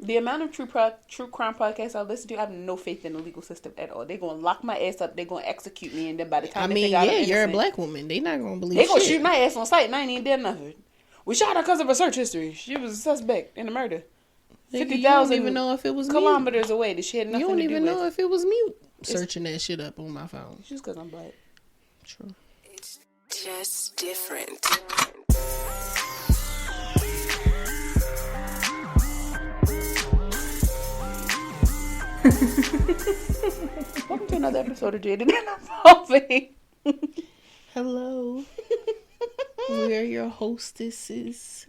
The amount of true crime podcasts I listen to, I have no faith in the legal system at all. They're gonna lock my ass up. They're gonna execute me, and then by the time they figure out I'm innocent, you're a black woman. They not gonna believe. They gonna shoot my ass on sight, and I ain't even did nothing. We shot her because of her search history. She was a suspect in the murder. 50,000 even know if it was kilometers away. That she had nothing to do with. You don't even know if it was mute. Searching that shit up on my phone. Just because I'm black. True. It's just different. Welcome to another episode of Jaded and Evolving. Hello. We are your hostesses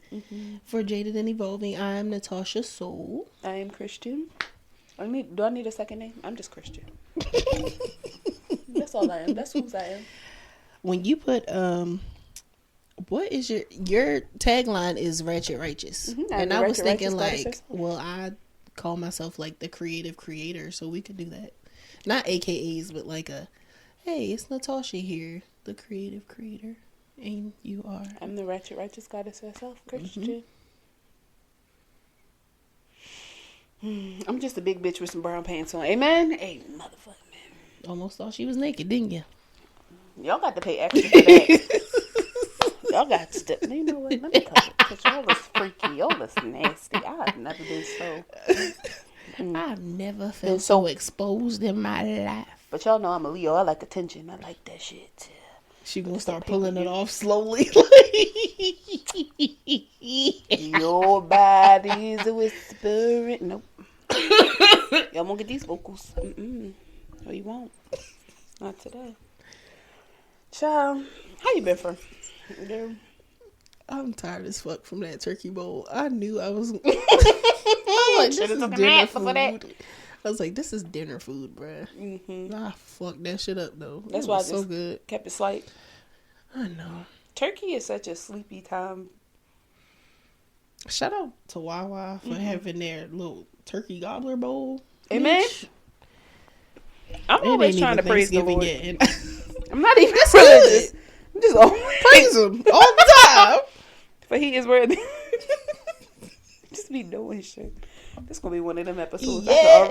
for Jaded and Evolving. I am Natasha Soul. I am Christian. Do I need a second name? I'm just Christian. That's all I am. That's who I am. When you put what is your tagline is Ratchet Righteous. And I was thinking like, well, I call myself like the creative creator, so we could do that. Not AKAs, but like hey, it's Natasha here, the creative creator. And you are. I'm the Ratchet Righteous Goddess herself, Christian. I'm just a big bitch with some brown pants on. Amen? Hey, motherfucker, man. Almost thought she was naked, didn't you? Y'all got to pay extra for that. Y'all got to. You know what? Let me cut it. Because y'all was freaky. Y'all was nasty. I've never been so. I've never felt so exposed in my life. But y'all know I'm a Leo. I like attention. I like that shit. She gonna start pulling it off slowly. Your body's a whispering. Nope. Y'all won't get these vocals. No, you won't. Not today. Child, how you been for? I'm tired as fuck from that turkey bowl. I knew I was. I was like, this is dinner food. I was like, this is dinner food, bruh. Nah, fuck that shit up though. That's why I so good. Kept it slight. I know. Turkey is such a sleepy time. Shout out to Wawa for having their little turkey gobbler bowl. Amen. I'm always trying to praise the Lord. I'm not even religious. I'm just always praise him all the time. But he is worthy. Just be doing shit. This gonna be one of them episodes. Yeah. I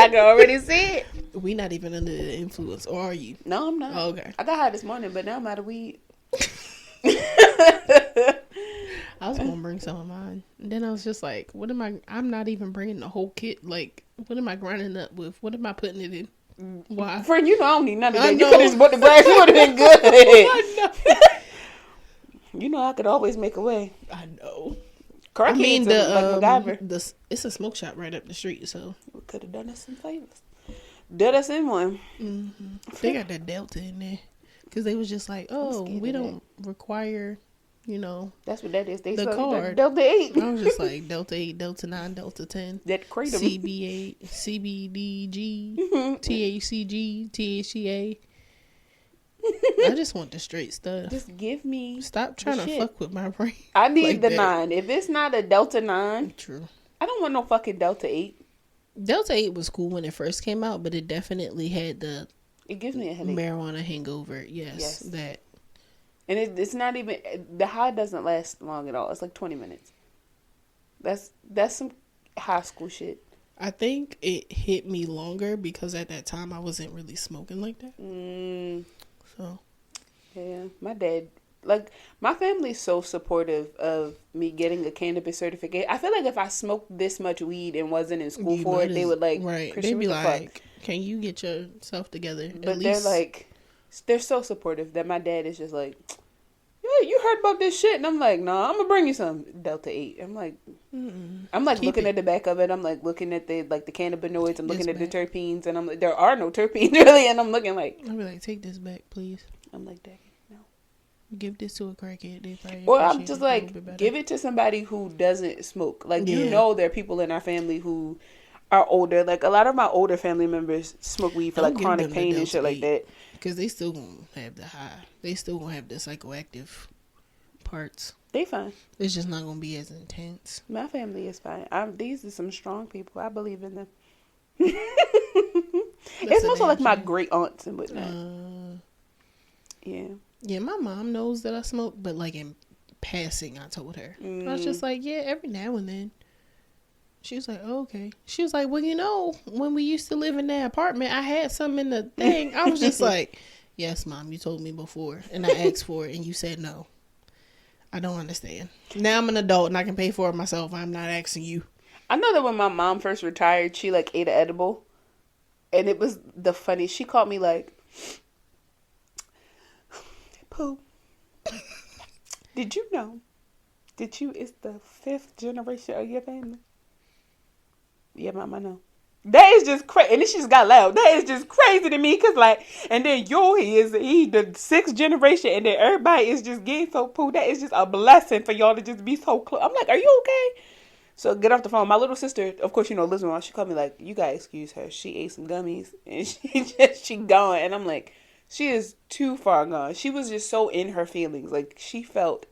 can already see it. We not even under the influence, or are you? No, I'm not. Oh, okay. I got high this morning, but now I'm out of weed. I was gonna bring some of mine. And then I was just like, what am I? I'm not even bringing the whole kit. Like, what am I grinding up with? What am I putting it in? Why? Friend, you know I don't need none of that. You could have just bought the glass. You would have been good. I know. You know I could always make a way. I know. I mean, it's a smoke shop right up the street, so we could have done us some favors. Did us in one. They got that Delta in there because they was just like, oh, we don't require, that's what that is. They the card Delta 8. I was just like Delta 8, Delta 9, Delta 10. That kratom. CB8, CBDG, THCG, THCA. I just want the straight stuff. Just give me. Stop trying to fuck with my brain. I need the 9. If it's not a Delta 9, true. I don't want no fucking Delta 8. Delta 8 was cool when it first came out, but it definitely had it gives me a headache. Marijuana hangover. Yes. That. And it's not even, the high doesn't last long at all. It's like 20 minutes. That's some high school shit. I think it hit me longer because at that time I wasn't really smoking like that. So. Yeah, my dad, my family's so supportive of me getting a cannabis certificate. I feel like if I smoked this much weed and wasn't in school for it, they would right. They'd be like, can you get yourself together? But they're so supportive that my dad is just like, yeah, you heard about this shit, and I'm like, nah, I'm gonna bring you some Delta 8. I'm like, looking at the back of it. I'm like looking at the cannabinoids. I'm looking at the terpenes, and I'm like, there are no terpenes really, and I'm looking like, I'll be like, take this back, please. I'm like, Daddy, no. Give this to a crackhead. They probably or I'm just like, give it to somebody who doesn't smoke. Like, there are people in our family who are older. Like, a lot of my older family members smoke weed for like chronic pain and shit like that. Because they still gonna have the high. They still gonna have the psychoactive parts. They fine. It's just not gonna be as intense. My family is fine. These are some strong people. I believe in them. It's also like my great aunts and whatnot. Yeah. Yeah, my mom knows that I smoke, but like in passing, I told her. I was just like, yeah, every now and then. She was like, oh, okay. She was like, well, you know, when we used to live in that apartment, I had some in the thing. I was just like, yes, Mom, you told me before. And I asked for it, and you said no. I don't understand. Now I'm an adult, and I can pay for it myself. I'm not asking you. I know that when my mom first retired, she, like, ate an edible. And it was the funniest. She called me, like, Pooh, did you know that you is the 5th generation of your family? Yeah, Mom, I know. That is just crazy. And then she just got loud. That is just crazy to me. Because, like, and then he the 6th generation. And then everybody is just getting so Pooh. That is just a blessing for y'all to just be so close. I'm like, are you okay? So get off the phone. My little sister, of course, you know, lives around. She called me like, you gotta excuse her. She ate some gummies. And she gone. And I'm like, she is too far gone. She was just so in her feelings. Like, she felt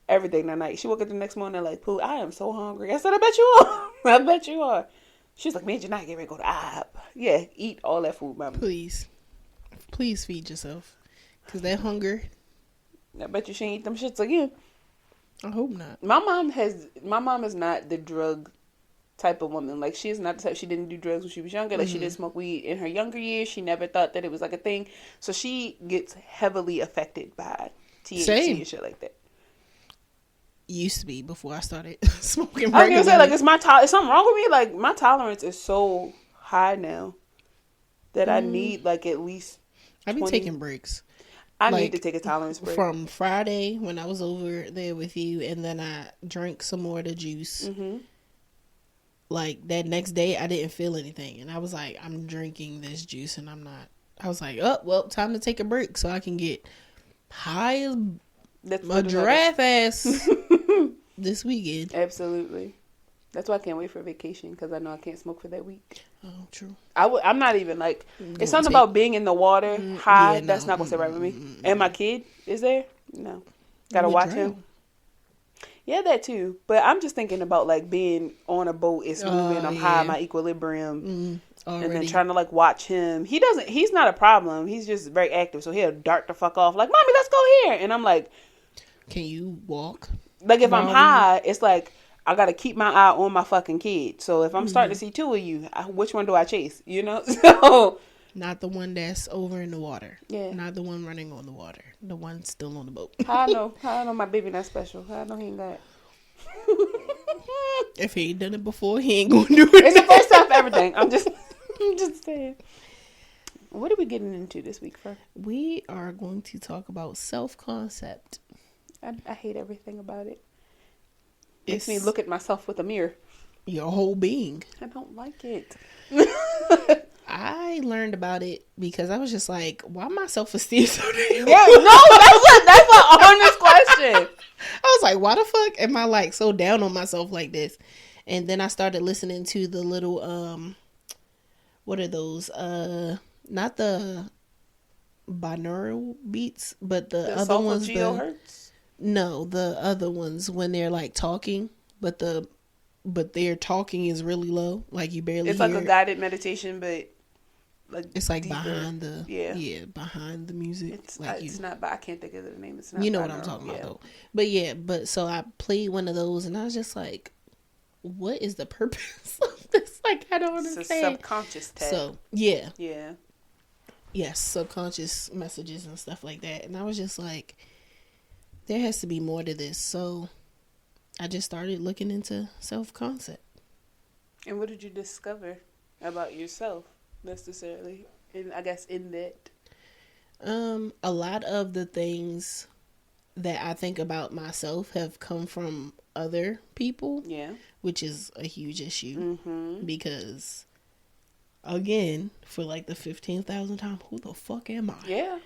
everything that night. She woke up the next morning like, Pooh, I am so hungry. I said, I bet you are. I bet you are. She's like, man, you're not getting ready to go to IHOP. Yeah, eat all that food, Mama. Please feed yourself. Because that hunger. I bet you she ain't eat them shits again. I hope not. My mom is not the drug type of woman. Like, she is not the type. She didn't do drugs when she was younger. Like, she didn't smoke weed in her younger years. She never thought that it was like a thing. So she gets heavily affected by THC and shit like that. Used to be before I started smoking. I was gonna say, like, is something wrong with me? Like, my tolerance is so high now that I need like at least. I've been taking breaks. I need to take a tolerance break. From Friday when I was over there with you, and then I drank some more of the juice. Mm-hmm. Like, that next day, I didn't feel anything, and I was like, I'm drinking this juice, and I'm not. I was like, oh well, time to take a break so I can get high as a giraffe ass this weekend. Absolutely. That's why I can't wait for vacation, because I know I can't smoke for that week. Oh, true. I'm not even like, it's something about being in the water high. Yeah, no, that's not going to sit right with me. And my kid is there? No. Got to watch him. Yeah, that too. But I'm just thinking about like being on a boat, it's moving, I'm high, my equilibrium. And then trying to like watch him. He's not a problem. He's just very active. So he'll dart the fuck off like, Mommy, let's go here. And I'm like, can you walk? Like, if I'm high, it's like, I got to keep my eye on my fucking kid. So if I'm starting to see two of you, which one do I chase? You know? So not the one that's over in the water. Yeah. Not the one running on the water. The one still on the boat. How I know my baby not special? How I know he ain't got If he ain't done it before, he ain't gonna do it. It's the first time for everything. I'm just saying. What are we getting into this week, Fur? We are going to talk about self-concept. I hate everything about it. Makes me look at myself with a mirror. Your whole being. I don't like it. I learned about it because I was just like, why my self-esteem so damn? Yeah, no, that's an honest question. I was like, why the fuck am I like so down on myself like this? And then I started listening to the little what are those? Not the binaural beats, but the other ones. No, the other ones when they're like talking, but their talking is really low, like you barely. It's hear like a guided meditation, but like it's like deeper. Behind the music. It's not. But I can't think of the name. It's not. You know what I'm talking about, though. But so I played one of those, and I was just like, "What is the purpose of this? Like, I don't understand." It's a subconscious tag. So yeah. Yes, subconscious messages and stuff like that, and I was just like, there has to be more to this. So I just started looking into self-concept. And what did you discover about yourself necessarily? And I guess in that, a lot of the things that I think about myself have come from other people. Yeah, which is a huge issue because, again, for like the 15,000th time, who the fuck am I? Yeah.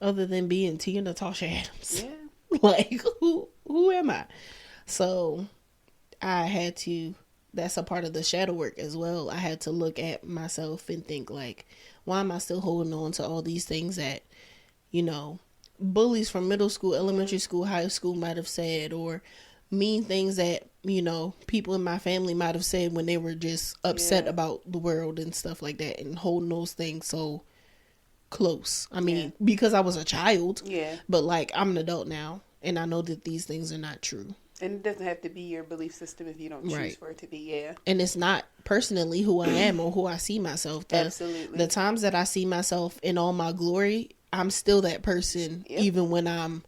Other than being Tia Natasha Adams. Yeah. Like, who am I? So I had to, that's a part of the shadow work as well. I had to look at myself and think like, why am I still holding on to all these things that, you know, bullies from middle school, elementary school, high school might have said, or mean things that, you know, people in my family might have said when they were just upset about the world and stuff like that, and holding those things so close. I mean, because I was a child, but like I'm an adult now, and I know that these things are not true. And it doesn't have to be your belief system if you don't choose for it to be, yeah. And it's not personally who I am or who I see myself. Absolutely. The times that I see myself in all my glory, I'm still that person, even when I'm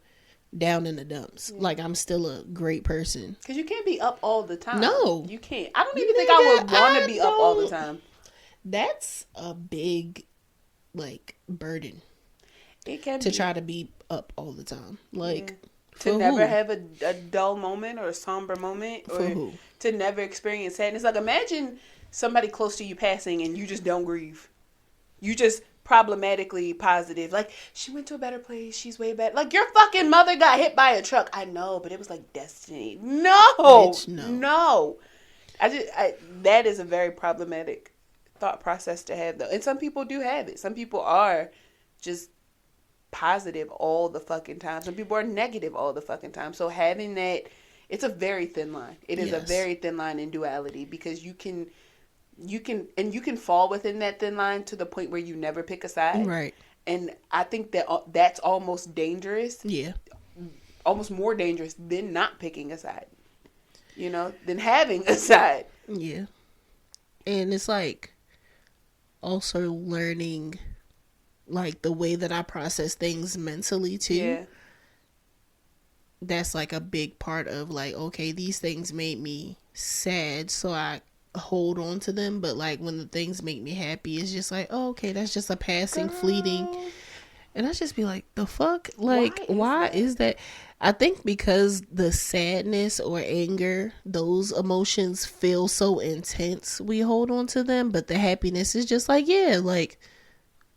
down in the dumps. Like, I'm still a great person. Because you can't be up all the time. No. You can't. I don't even think I would want to be up all the time. That's a big, like, burden. It can to try to be up all the time. Like, to never have a dull moment or a somber moment, or to never experience sadness. Like, imagine somebody close to you passing and you just don't grieve. You just problematically positive. Like, she went to a better place. She's way better. Like, your fucking mother got hit by a truck. I know, but it was like destiny. No. Bitch, no. That is a very problematic thought process to have, though. And some people do have it. Some people are just positive all the fucking time. Some people are negative all the fucking time. So having that, it's a very thin line. It is a very thin line in duality, because you can fall within that thin line to the point where you never pick a side. Right. And I think that that's almost dangerous. Yeah. Almost more dangerous than not picking a side. You know, than having a side. Yeah. And it's like also learning, like, the way that I process things mentally too. Yeah. That's like a big part of, like, okay, these things made me sad, so I hold on to them. But like, when the things make me happy, it's just like, oh, okay, that's just a passing, fleeting. And I just be like, the fuck? Like, why is that? I think because the sadness or anger, those emotions feel so intense, we hold on to them. But the happiness is just like, yeah, like,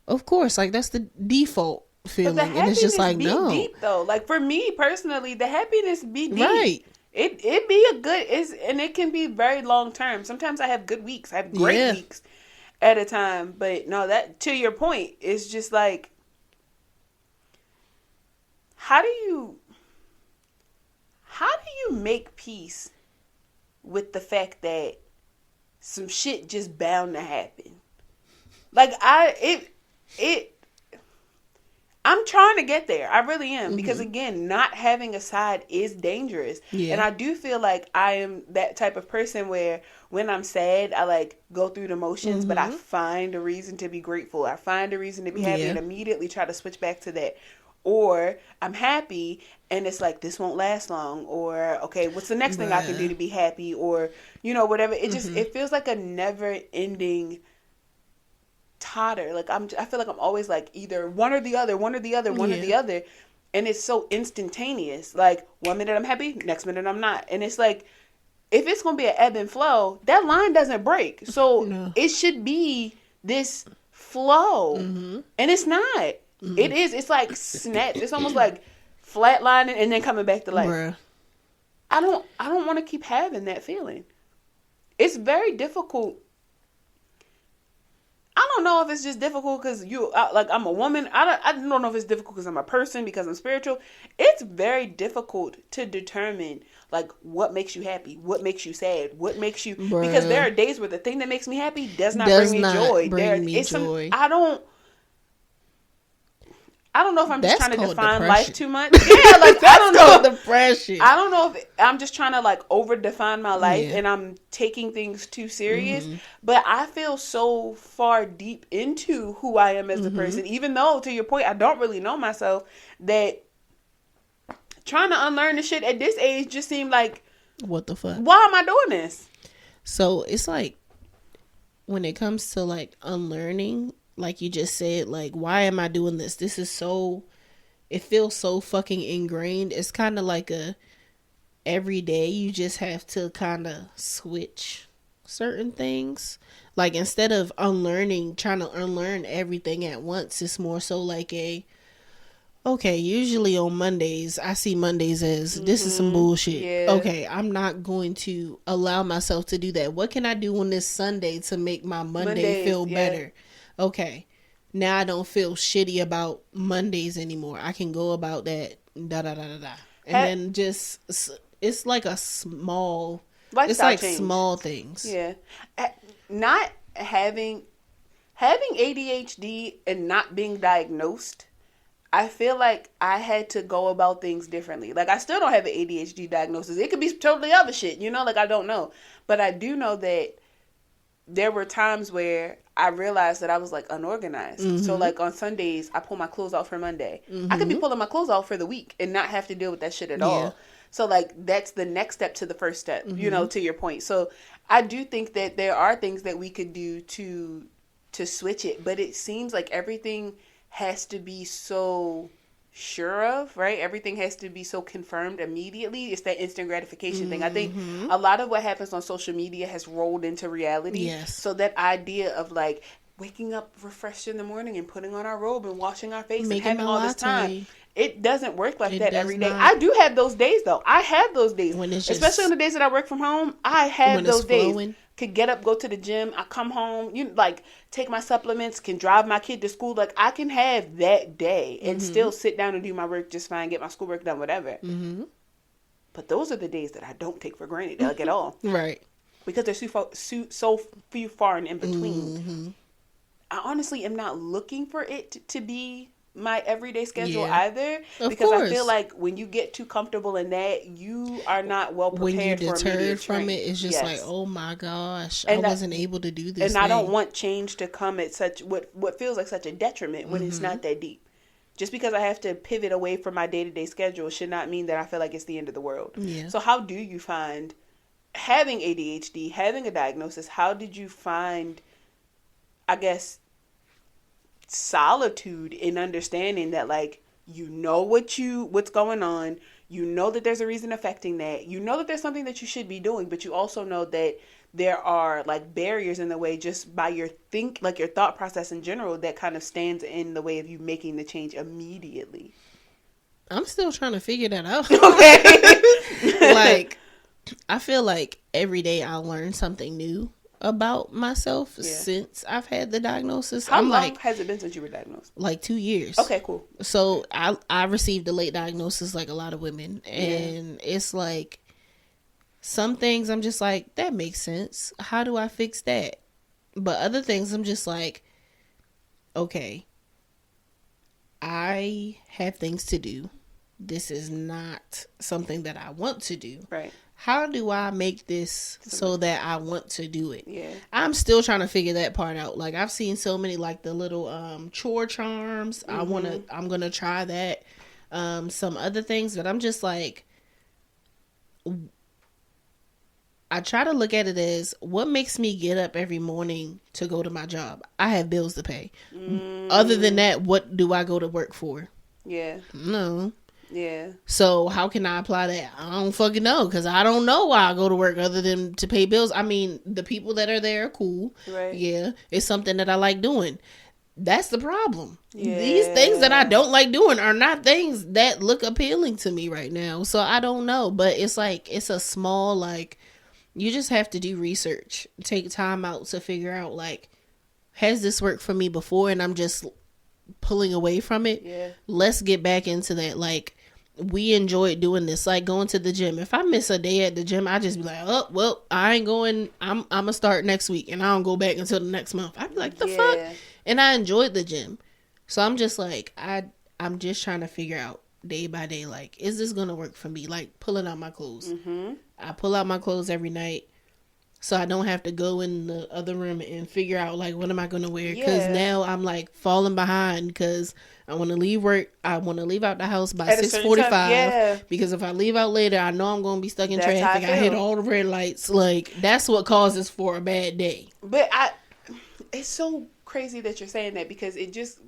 of course, like, that's the default feeling. But the and it's just like, no. Deep, though. Like, for me personally, the happiness be deep. Right. It be a good, and it can be very long term. Sometimes I have good weeks. I have great weeks at a time. But no, that, to your point, it's just like, how do you make peace with the fact that some shit just bound to happen? Like, I'm trying to get there. I really am. Because, again, not having a side is dangerous. Yeah. And I do feel like I am that type of person where when I'm sad, I, like, go through the motions, but I find a reason to be grateful. I find a reason to be happy and immediately try to switch back to that. Or I'm happy and it's like, this won't last long. Or, okay, what's the next thing I can do to be happy? Or, you know, whatever. It just, it feels like a never-ending totter. Like, I feel like I'm always like either one or the other, one or the other, one or the other. And it's so instantaneous. Like, 1 minute I'm happy, next minute I'm not. And it's like, if it's going to be an ebb and flow, that line doesn't break. So it should be this flow. And it's not. It is. It's like snap. It's almost like flatlining and then coming back to life. Bruh. I don't want to keep having that feeling. It's very difficult. I don't know if it's just difficult because I'm a woman. I don't know if it's difficult because I'm a person, because I'm spiritual. It's very difficult to determine, like, what makes you happy, what makes you sad, what makes you... Bruh. Because there are days where the thing that makes me happy does not bring me joy. I don't know if I'm just trying to define life too much. Yeah, like, I don't know. Depression. I don't know if I'm just trying to, like, over define my life and I'm taking things too serious. But I feel so far deep into who I am as a person, even though, to your point, I don't really know myself, that trying to unlearn the shit at this age just seemed like, what the fuck? Why am I doing this? So it's like, when it comes to, like, unlearning, like you just said, like, why am I doing this? This is so, it feels so fucking ingrained. It's kind of like every day you just have to kind of switch certain things. Like, instead of trying to unlearn everything at once, it's more so like okay, usually on Mondays, I see Mondays as, this is some bullshit. Yeah. Okay, I'm not going to allow myself to do that. What can I do on this Sunday to make my Monday feel better? Okay, now I don't feel shitty about Mondays anymore. I can go about that, And then just, it's like a small, it's like change. Small things. Yeah. Not having ADHD and not being diagnosed, I feel like I had to go about things differently. Like, I still don't have an ADHD diagnosis. It could be totally other shit, you know? Like, I don't know. But I do know that there were times where I realized that I was, like, unorganized. Mm-hmm. So, like, on Sundays, I pull my clothes out for Monday. Mm-hmm. I could be pulling my clothes out for the week and not have to deal with that shit at all. So, like, that's the next step to the first step, you know, to your point. So, I do think that there are things that we could do to switch it. But it seems like everything has to be so sure of, right? Everything has to be so confirmed immediately. It's that instant gratification thing. I think a lot of what happens on social media has rolled into reality. Yes. So that idea of like waking up refreshed in the morning and putting on our robe and washing our face and having all this time, it doesn't work like that every day. I do have those days though. I have those days, when it's especially on the days that I work from home. I have those days. Could get up, go to the gym. I come home, take my supplements, can drive my kid to school. Like, I can have that day and still sit down and do my work just fine, get my schoolwork done, whatever. Mm-hmm. But those are the days that I don't take for granted, like, at all. Right. Because there's so few far and in between. Mm-hmm. I honestly am not looking for it to be my everyday schedule either, because I feel like when you get too comfortable in that, you are not well prepared. When you deterred from it, it's just like, oh my gosh, I wasn't able to do this. And I don't want change to come at such what feels like such a detriment when it's not that deep. Just because I have to pivot away from my day-to-day schedule should not mean that I feel like it's the end of the world. Yeah. So how do you find, having ADHD, having a diagnosis, how did you find, I guess, solitude in understanding that, like, you know what's going on, you know that there's a reason affecting that, you know that there's something that you should be doing, but you also know that there are, like, barriers in the way just by your thought process in general that kind of stands in the way of you making the change immediately. I'm still trying to figure that out. Okay. Like, I feel like every day I learn something new about myself since I've had the diagnosis. How long has it been since you were diagnosed? Like 2 years. Okay, cool. So I received a late diagnosis like a lot of women. And it's like, some things I'm just like, that makes sense. How do I fix that? But other things I'm just like, okay, I have things to do. This is not something that I want to do. Right. How do I make this so that I want to do it? Yeah. I'm still trying to figure that part out. Like, I've seen so many, like, the little chore charms. Mm-hmm. I'm going to try that. Some other things, but I'm just like, I try to look at it as, what makes me get up every morning to go to my job? I have bills to pay. Other than that, what do I go to work for? Yeah. No. Yeah. So how can I apply that? I don't fucking know, because I don't know why I go to work other than to pay bills. I mean, the people that are there are cool. Right. Yeah. It's something that I like doing. That's the problem. Yeah. These things that I don't like doing are not things that look appealing to me right now. So I don't know. But it's like, it's a small, like, you just have to do research. Take time out to figure out, like, has this worked for me before and I'm just pulling away from it? Yeah. Let's get back into that. Like, we enjoyed doing this, like going to the gym. If I miss a day at the gym, I just be like, oh, well, I ain't going. I'm gonna start next week, and I don't go back until the next month. I'd be like, the fuck? And I enjoyed the gym. So I'm just like, I'm just trying to figure out day by day, like, is this gonna work for me? Like, pulling out my clothes. Mm-hmm. I pull out my clothes every night, so I don't have to go in the other room and figure out, like, what am I going to wear? Because now I'm, like, falling behind because I want to leave work. I want to leave out the house by 6:45. Because if I leave out later, I know I'm going to be stuck in traffic. I hit all the red lights. Like, that's what causes for a bad day. But it's so crazy that you're saying that, because it just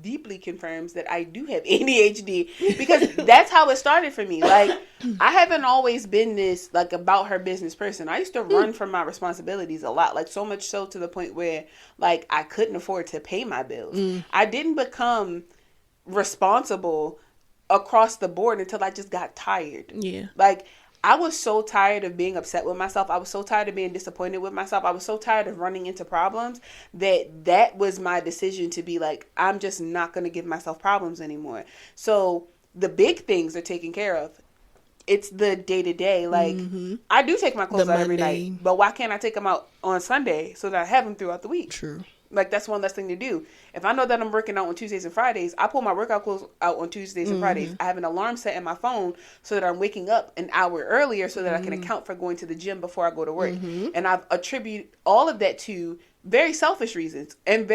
deeply confirms that I do have ADHD, because that's how it started for me. Like, I haven't always been this, like, about her business person. I used to run from my responsibilities a lot, like, so much so to the point where, like, I couldn't afford to pay my bills. I didn't become responsible across the board until I just got tired. Yeah. Like, I was so tired of being upset with myself. I was so tired of being disappointed with myself. I was so tired of running into problems that was my decision to be like, I'm just not going to give myself problems anymore. So the big things are taken care of. It's the day-to-day. Like, I do take my clothes out every night, but why can't I take them out on Sunday so that I have them throughout the week? True. Like, that's one less thing to do. If I know that I'm working out on Tuesdays and Fridays, I pull my workout clothes out on Tuesdays and Fridays. I have an alarm set in my phone so that I'm waking up an hour earlier so that I can account for going to the gym before I go to work. And I've attributed all of that to very selfish reasons and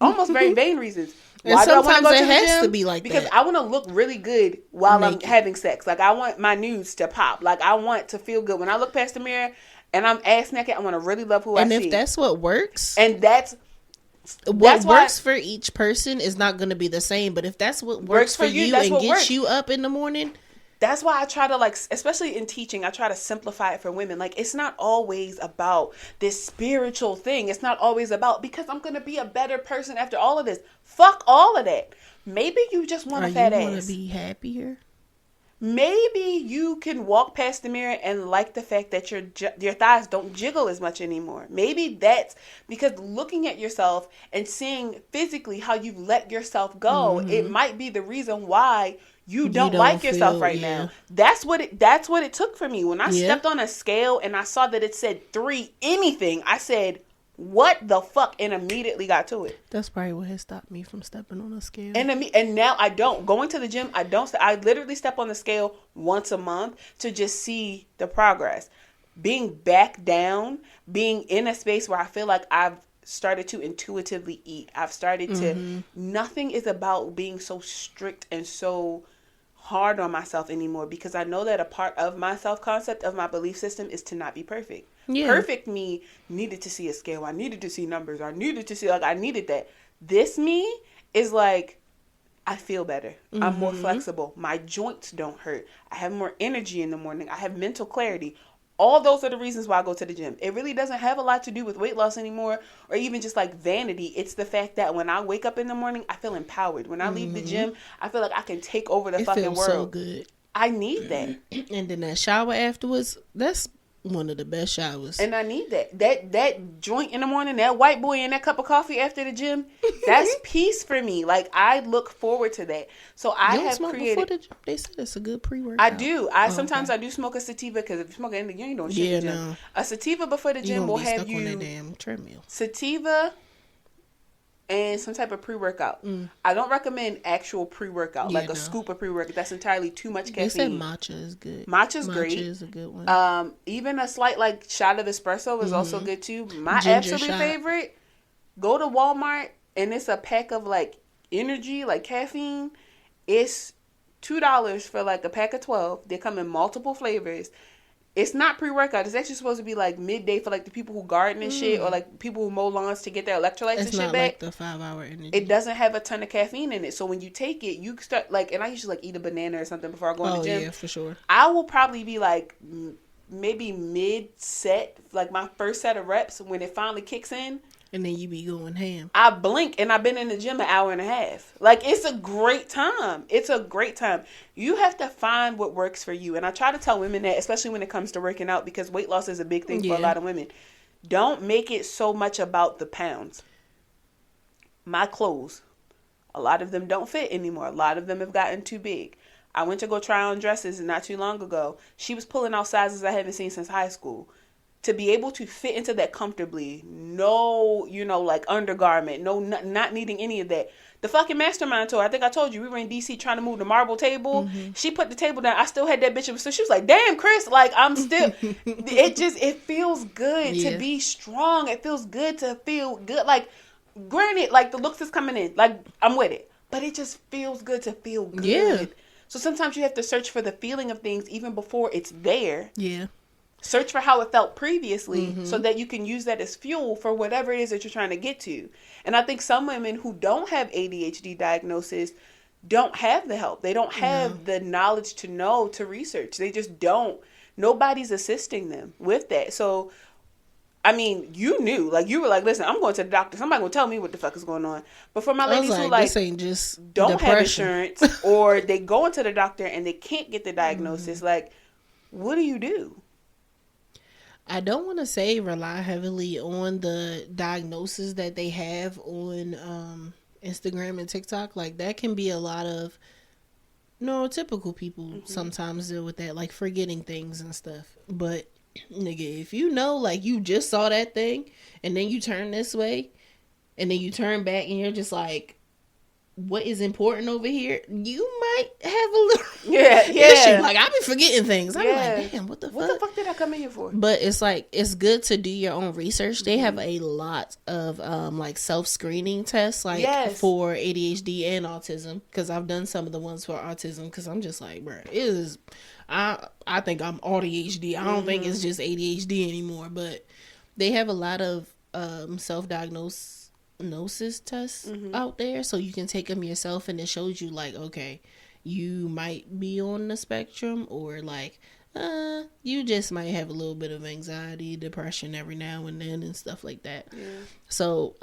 almost very vain reasons. Why do I want to go to the gym? To be like because that. I want to look really good while I'm having sex. Like, I want my nudes to pop. Like, I want to feel good. When I look past the mirror and I'm ass naked, I want to really love who I see. And if that's what works. And that's what works for each person is not going to be the same. But if that's what works for you and gets you up in the morning. That's why I try to, like, especially in teaching, I try to simplify it for women. Like, it's not always about this spiritual thing. It's not always about, because I'm going to be a better person after all of this. Fuck all of that. Maybe you just want a fat ass. You want to be happier? Maybe you can walk past the mirror and like the fact that your thighs don't jiggle as much anymore. Maybe that's because looking at yourself and seeing physically how you've let yourself go, it might be the reason why you don't like yourself right now. That's what it took for me. When I stepped on a scale and I saw that it said 3 anything, I said, what the fuck? And immediately got to it. That's probably what has stopped me from stepping on a scale. And now I don't. Going to the gym, I don't. I literally step on the scale once a month to just see the progress. Being back down, being in a space where I feel like I've started to intuitively eat. I've started to, nothing is about being so strict and so hard on myself anymore, because I know that a part of my self-concept, of my belief system, is to not be perfect. Perfect me needed to see a scale. I needed to see numbers. I needed to see, like, I needed that. This me is like, I feel better. I'm more flexible. My joints don't hurt. I have more energy in the morning. I have mental clarity. All those are the reasons why I go to the gym. It really doesn't have a lot to do with weight loss anymore, or even just like vanity. It's the fact that when I wake up in the morning, I feel empowered. When I leave the gym, I feel like I can take over the fucking world. It feels so good. I need that. And then that shower afterwards, that's one of the best showers. And I need that. That joint in the morning, that white boy and that cup of coffee after the gym, that's peace for me. Like, I look forward to that. So I have created. They said it's a good pre-workout. I do. Sometimes I do smoke a sativa, because if you smoke it, you ain't doing shit in the gym. No. A sativa before the gym will have you on that damn treadmill. Sativa and some type of pre-workout. I don't recommend actual pre-workout, like a scoop of pre-workout. That's entirely too much caffeine. They said matcha is good. Matcha's great. Matcha is a good one. Even a slight, like, shot of espresso is also good too. My absolute favorite, go to Walmart and it's a pack of, like, energy, like caffeine. It's $2 for, like, a pack of 12. They come in multiple flavors. It's not pre-workout. It's actually supposed to be, like, midday for, like, the people who garden and shit, or, like, people who mow lawns to get their electrolytes and shit back. It's not like the 5-hour energy. It doesn't have a ton of caffeine in it. So when you take it, you start, like, and I usually, like, eat a banana or something before I go in the gym. Oh, yeah, for sure. I will probably be, like, maybe mid-set, like, my first set of reps, when it finally kicks in. And then you be going ham. I blink and I've been in the gym an hour and a half. Like, it's a great time. It's a great time. You have to find what works for you. And I try to tell women that, especially when it comes to working out, because weight loss is a big thing for a lot of women. Don't make it so much about the pounds. My clothes, a lot of them don't fit anymore. A lot of them have gotten too big. I went to go try on dresses not too long ago. She was pulling out sizes I haven't seen since high school. To be able to fit into that comfortably, no, like, undergarment, no, not needing any of that. The fucking mastermind tour, I think I told you, we were in DC trying to move the marble table. She put the table down. I still had that bitch. So she was like, damn, Chris, like, I'm still, it feels good to be strong. It feels good to feel good. Like, granted, like, the looks is coming in. Like, I'm with it. But it just feels good to feel good. Yeah. So sometimes you have to search for the feeling of things even before it's there. Yeah. Search for how it felt previously so that you can use that as fuel for whatever it is that you're trying to get to. And I think some women who don't have ADHD diagnosis don't have the help. They don't have the knowledge to know, to research. They just don't. Nobody's assisting them with that. So, I mean, you knew. Like, you were like, listen, I'm going to the doctor. Somebody going to tell me what the fuck is going on. But for my ladies who, like, this ain't just don't have insurance, or they go into the doctor and they can't get the diagnosis, like, what do you do? I don't want to say rely heavily on the diagnosis that they have on Instagram and TikTok. Like, that can be a lot of neurotypical people sometimes deal with that, like forgetting things and stuff. But, nigga, if you know, like, you just saw that thing and then you turn this way, and then you turn back and you're just like, what is important over here? You might have a little issue. Like, I be forgetting things. I'm like, damn, what the fuck did I come in here for? But it's like, it's good to do your own research. They have a lot of like self-screening tests, like for ADHD and autism, because I've done some of the ones for autism, because I'm just like, bro, I think I'm ADHD. I don't think it's just ADHD anymore. But they have a lot of self-diagnosis tests out there, so you can take them yourself, and it shows you like, okay, you might be on the spectrum, or like you just might have a little bit of anxiety, depression every now and then, and stuff like that. So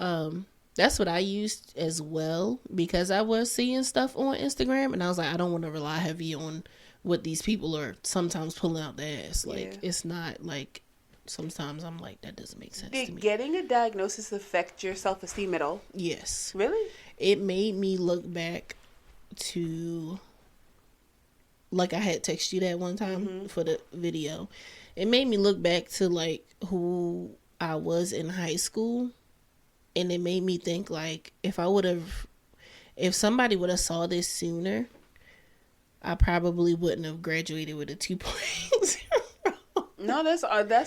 that's what I used as well, because I was seeing stuff on Instagram, and I was like, I don't want to rely heavy on what these people are sometimes pulling out their ass. Like, it's not like, sometimes I'm like, that doesn't make sense to me. Did getting a diagnosis affect your self-esteem at all? Yes. Really? It made me look back to, like, I had texted you that one time for the video. It made me look back to, like, who I was in high school. And it made me think, like, if somebody would have saw this sooner, I probably wouldn't have graduated with a 2.0. No, that's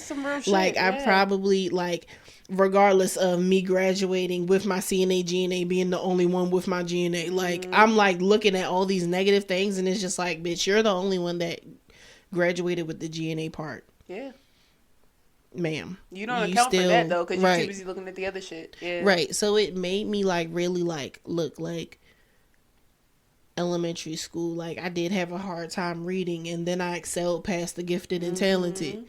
some real shit. Like, I probably, like, regardless of me graduating with my CNA, GNA, being the only one with my GNA, like, I'm, like, looking at all these negative things, and it's just like, bitch, you're the only one that graduated with the GNA part. Yeah. Ma'am. You don't account for that, though, because you're too busy looking at the other shit. Yeah. Right. So it made me, like, really, like, look like elementary school. Like, I did have a hard time reading, and then I excelled past the gifted and talented,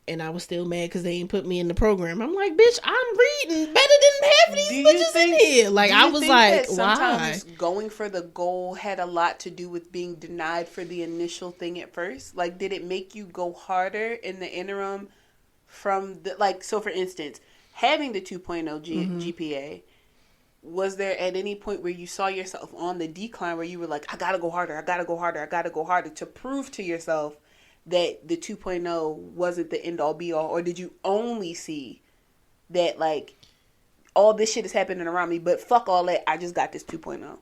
and I was still mad because they ain't put me in the program. I'm like, bitch, I'm reading better than half of these bitches in here. Like, I was like, why? Going for the goal had a lot to do with being denied for the initial thing at first. Like, did it make you go harder in the interim from the, like, so for instance, having the 2.0 GPA, was there at any point where you saw yourself on the decline where you were like, I gotta go harder to prove to yourself that the 2.0 wasn't the end all be all? Or did you only see that, like, all this shit is happening around me, but fuck all that, I just got this 2.0?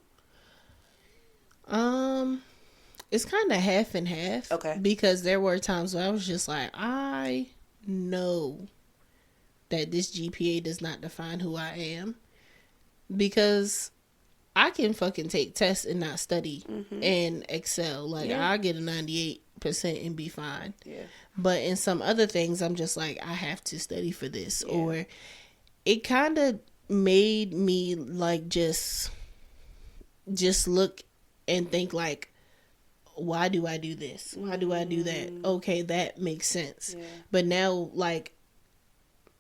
It's kind of half and half. Okay. Because there were times where I was just like, I know that this GPA does not define who I am. Because I can fucking take tests and not study and excel. Like, I'll get a 98% and be fine. Yeah. But in some other things, I'm just like, I have to study for this. Yeah. Or it kind of made me, like, just look and think, like, why do I do this? Why do I do that? Okay, that makes sense. Yeah. But now, like,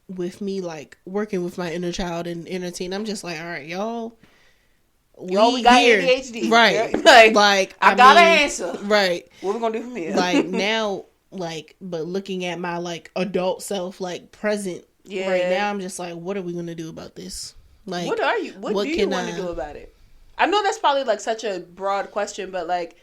with me, like, working with my inner child and inner teen, I'm just like, all right, y'all, we got here. ADHD, right? Like I got an answer, right? What we gonna do from here? Like, now, like, but looking at my, like, adult self, like, present right now, I'm just like, what are we gonna do about this? Like, what do you want to do about it? I know that's probably, like, such a broad question, but, like,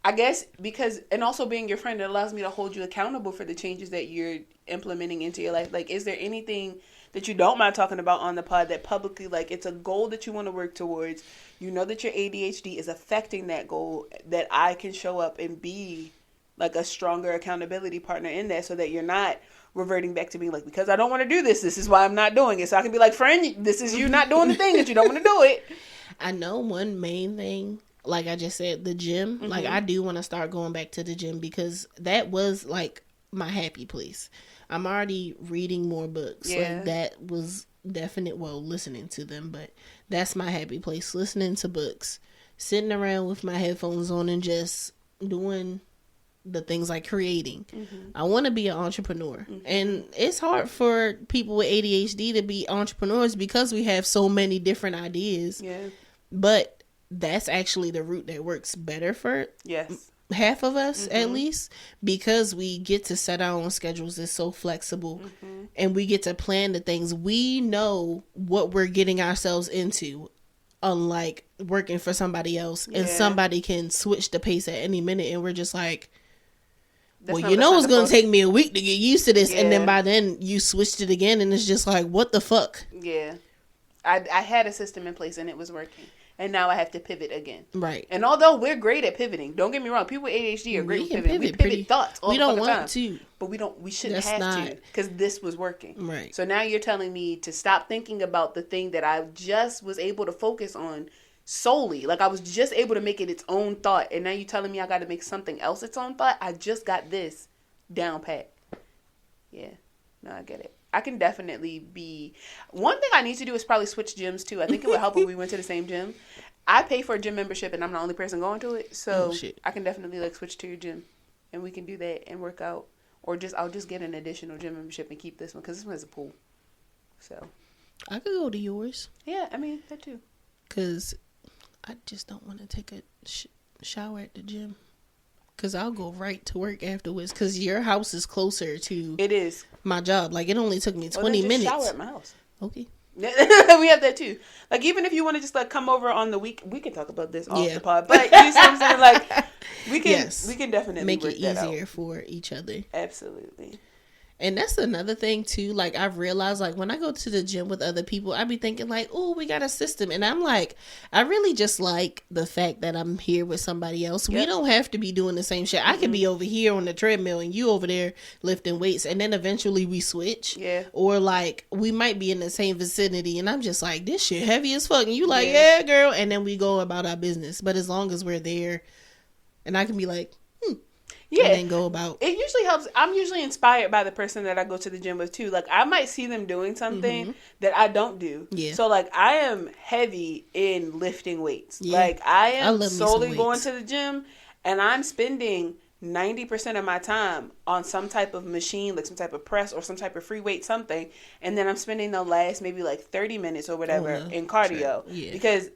I guess because, and also being your friend, it allows me to hold you accountable for the changes that you're implementing into your life. Like, is there anything that you don't mind talking about on the pod that publicly, like, it's a goal that you want to work towards? You know that your ADHD is affecting that goal, that I can show up and be, like, a stronger accountability partner in that, so that you're not reverting back to being like, because I don't want to do this, this is why I'm not doing it. So I can be like, friend, this is you not doing the thing that you don't want to do it. I know one main thing, like I just said, the gym. Like, I do want to start going back to the gym, because that was, like, my happy place. I'm already reading more books. Yeah. Like, that was definite, well, listening to them, but that's my happy place. Listening to books, sitting around with my headphones on and just doing the things like creating. I want to be an entrepreneur. And it's hard for people with ADHD to be entrepreneurs because we have so many different ideas. Yeah. But that's actually the route that works better for half of us, at least, because we get to set our own schedules. It's so flexible, and we get to plan the things. We know what we're getting ourselves into, unlike working for somebody else, and somebody can switch the pace at any minute, and we're just like, well, you know, it's going to take me a week to get used to this, and then by then you switched it again, and it's just like, what the fuck? Yeah. I had a system in place and it was working. And now I have to pivot again. Right. And although we're great at pivoting, don't get me wrong, people with ADHD are great with pivoting. We pivot thoughts all the time. We don't want to. But we shouldn't have to, because this was working. Right. So now you're telling me to stop thinking about the thing that I just was able to focus on solely. Like, I was just able to make it its own thought. And now you're telling me I got to make something else its own thought? I just got this down pat. Yeah. No, I get it. I can definitely be... One thing I need to do is probably switch gyms, too. I think it would help if we went to the same gym. I pay for a gym membership, and I'm the only person going to it. So I can definitely, like, switch to your gym. And we can do that and work out. Or I'll just get an additional gym membership and keep this one, because this one has a pool. So... I could go to yours. Yeah, I mean, that too. Because I just don't want to take a shower at the gym. Because I'll go right to work afterwards. Because your house is closer to... It is. My job. Like, it only took me 20 minutes. Shower at my house. Okay. We have that too. Like, even if you want to just like come over on the week, we can talk about this off the pod. But you see what I'm saying? Like, we can definitely make it easier out for each other. Absolutely. And that's another thing too. Like, I've realized, like, when I go to the gym with other people, I be thinking like, oh, we got a system. And I'm like, I really just like the fact that I'm here with somebody else. Yep. We don't have to be doing the same shit. I could be over here on the treadmill and you over there lifting weights. And then eventually we switch. Yeah. Or like, we might be in the same vicinity. And I'm just like, this shit heavy as fuck. And you like, yeah, girl. And then we go about our business. But as long as we're there, and I can be like, yeah, and then go about. It usually helps. I'm usually inspired by the person that I go to the gym with too. Like, I might see them doing something that I don't do. Yeah. So like, I am heavy in lifting weights. Yeah. Like, I am solely going to the gym, and I'm spending 90% of my time on some type of machine, like some type of press or some type of free weight something, and then I'm spending the last maybe like 30 minutes or whatever in cardio. Yeah. Because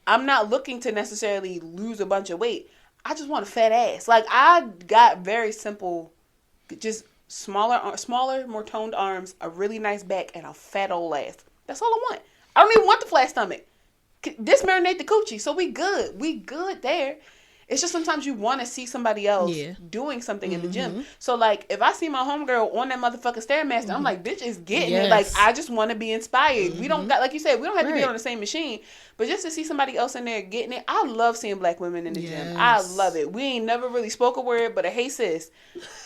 I'm not looking to necessarily lose a bunch of weight. I just want a fat ass. Like, I got very simple, just smaller, more toned arms, a really nice back, and a fat old ass. That's all I want. I don't even want the flat stomach. Just marinate the coochie, so we good. We good there. It's just sometimes you want to see somebody else doing something in the gym. So, like, if I see my homegirl on that motherfucking Stairmaster, I'm like, bitch is getting it. Like, I just want to be inspired. We don't got, like you said, we don't have to be on the same machine. But just to see somebody else in there getting it, I love seeing black women in the gym. I love it. We ain't never really spoke a word, but a hey sis.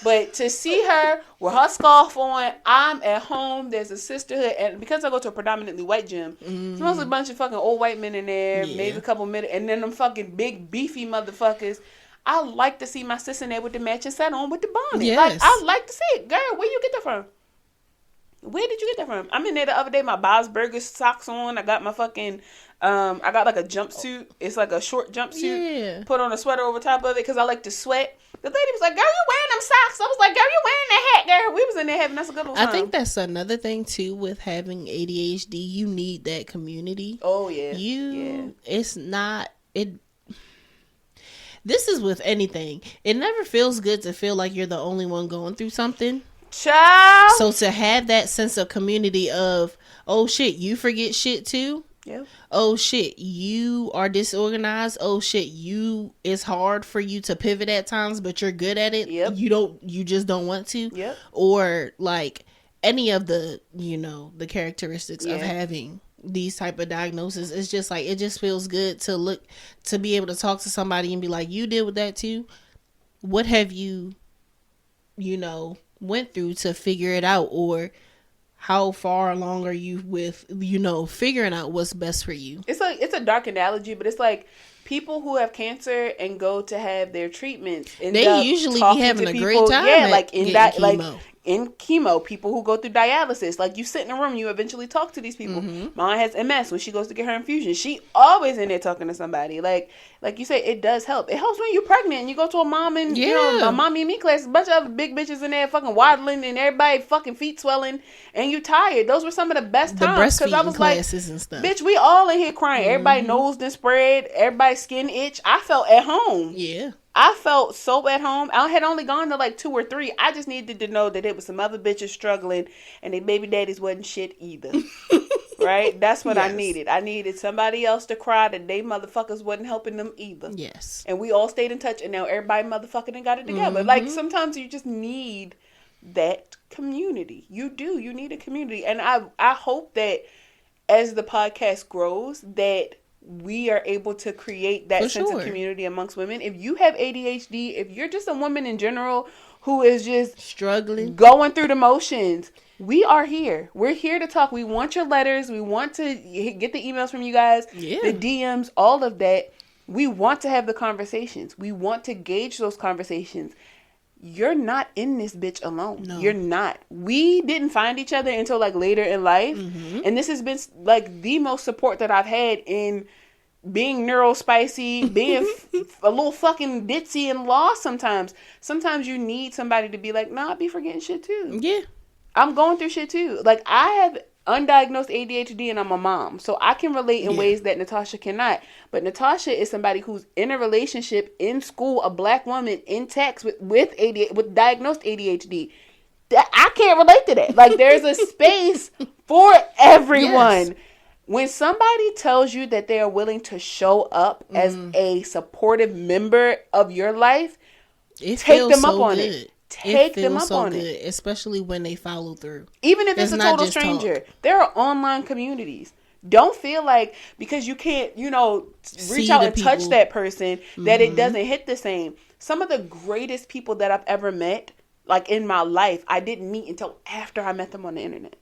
But to see her with her scarf on, I'm at home, there's a sisterhood. And because I go to a predominantly white gym, it's mostly a bunch of fucking old white men in there, maybe a couple minutes, and then them fucking big, beefy motherfuckers. I like to see my sis in there with the matching set on with the bonnet. Yes. Like, I like to see it. Girl, where you get that from? Where did you get that from? I'm in there the other day, my Bob's Burgers socks on. I got my fucking... I got like a jumpsuit. It's like a short jumpsuit. Yeah. Put on a sweater over top of it because I like to sweat. The lady was like, girl, you wearing them socks? I was like, girl, you wearing that hat, girl. We was in there having us a good old time. I think that's another thing too with having ADHD. You need that community. Oh, yeah. It's not... This is with anything. It never feels good to feel like you're the only one going through something. Child. So to have that sense of community of, oh shit, you forget shit too? Yeah. Oh shit, you are disorganized. Oh shit, it's hard for you to pivot at times, but you're good at it. Yep. You just don't want to. Yep. Or like any of the, the characteristics of having these type of diagnoses. It's just like, it just feels good to be able to talk to somebody and be like, you deal with that too? What have you went through to figure it out? Or how far along are you with, figuring out what's best for you? It's like, it's a dark analogy, but it's like people who have cancer and go to have their treatments, they usually be having a great time. Yeah, like in that, like in chemo, people who go through dialysis, like you sit in a room, you eventually talk to these people. Mom has MS. When she goes to get her infusion, she always in there talking to somebody. Like you say, it does help. It helps when you're pregnant and you go to a mom and a mommy and me class, a bunch of other big bitches in there fucking waddling and everybody fucking feet swelling and you tired. Those were some of the best times because I was like, and stuff. Bitch, we all in here crying. Everybody nose done spread. Everybody skin itch. I felt at home. Yeah. I felt so at home. I had only gone to like 2 or 3. I just needed to know that it was some other bitches struggling and their baby daddies wasn't shit either. Right? That's what I needed. I needed somebody else to cry that they motherfuckers wasn't helping them either. Yes. And we all stayed in touch and now everybody motherfucking and got it together. Like sometimes you just need that community. You do. You need a community. And I hope that as the podcast grows, that we are able to create that sense of community amongst women. If you have ADHD, if you're just a woman in general who is just struggling, going through the motions, we are here. We're here to talk. We want your letters. We want to get the emails from you guys, the DMs, all of that. We want to have the conversations. We want to gauge those conversations. You're not in this bitch alone. No. You're not. We didn't find each other until like later in life. Mm-hmm. And this has been like the most support that I've had in being neurospicy, being a little fucking ditzy and lost sometimes. Sometimes you need somebody to be like, nah, I be forgetting shit too. Yeah. I'm going through shit too. Like, I have undiagnosed ADHD and I'm a mom. So I can relate in ways that Natasha cannot. But Natasha is somebody who's in a relationship, in school, a black woman, in text with diagnosed ADHD. I can't relate to that. Like, there's a space for everyone. Yes. When somebody tells you that they are willing to show up as a supportive member of your life, take them up on it. Take them up on it. Especially when they follow through. Even if it's a total stranger. There are online communities. Don't feel like because you can't, reach out and touch that person that it doesn't hit the same. Some of the greatest people that I've ever met, like in my life, I didn't meet until after I met them on the internet.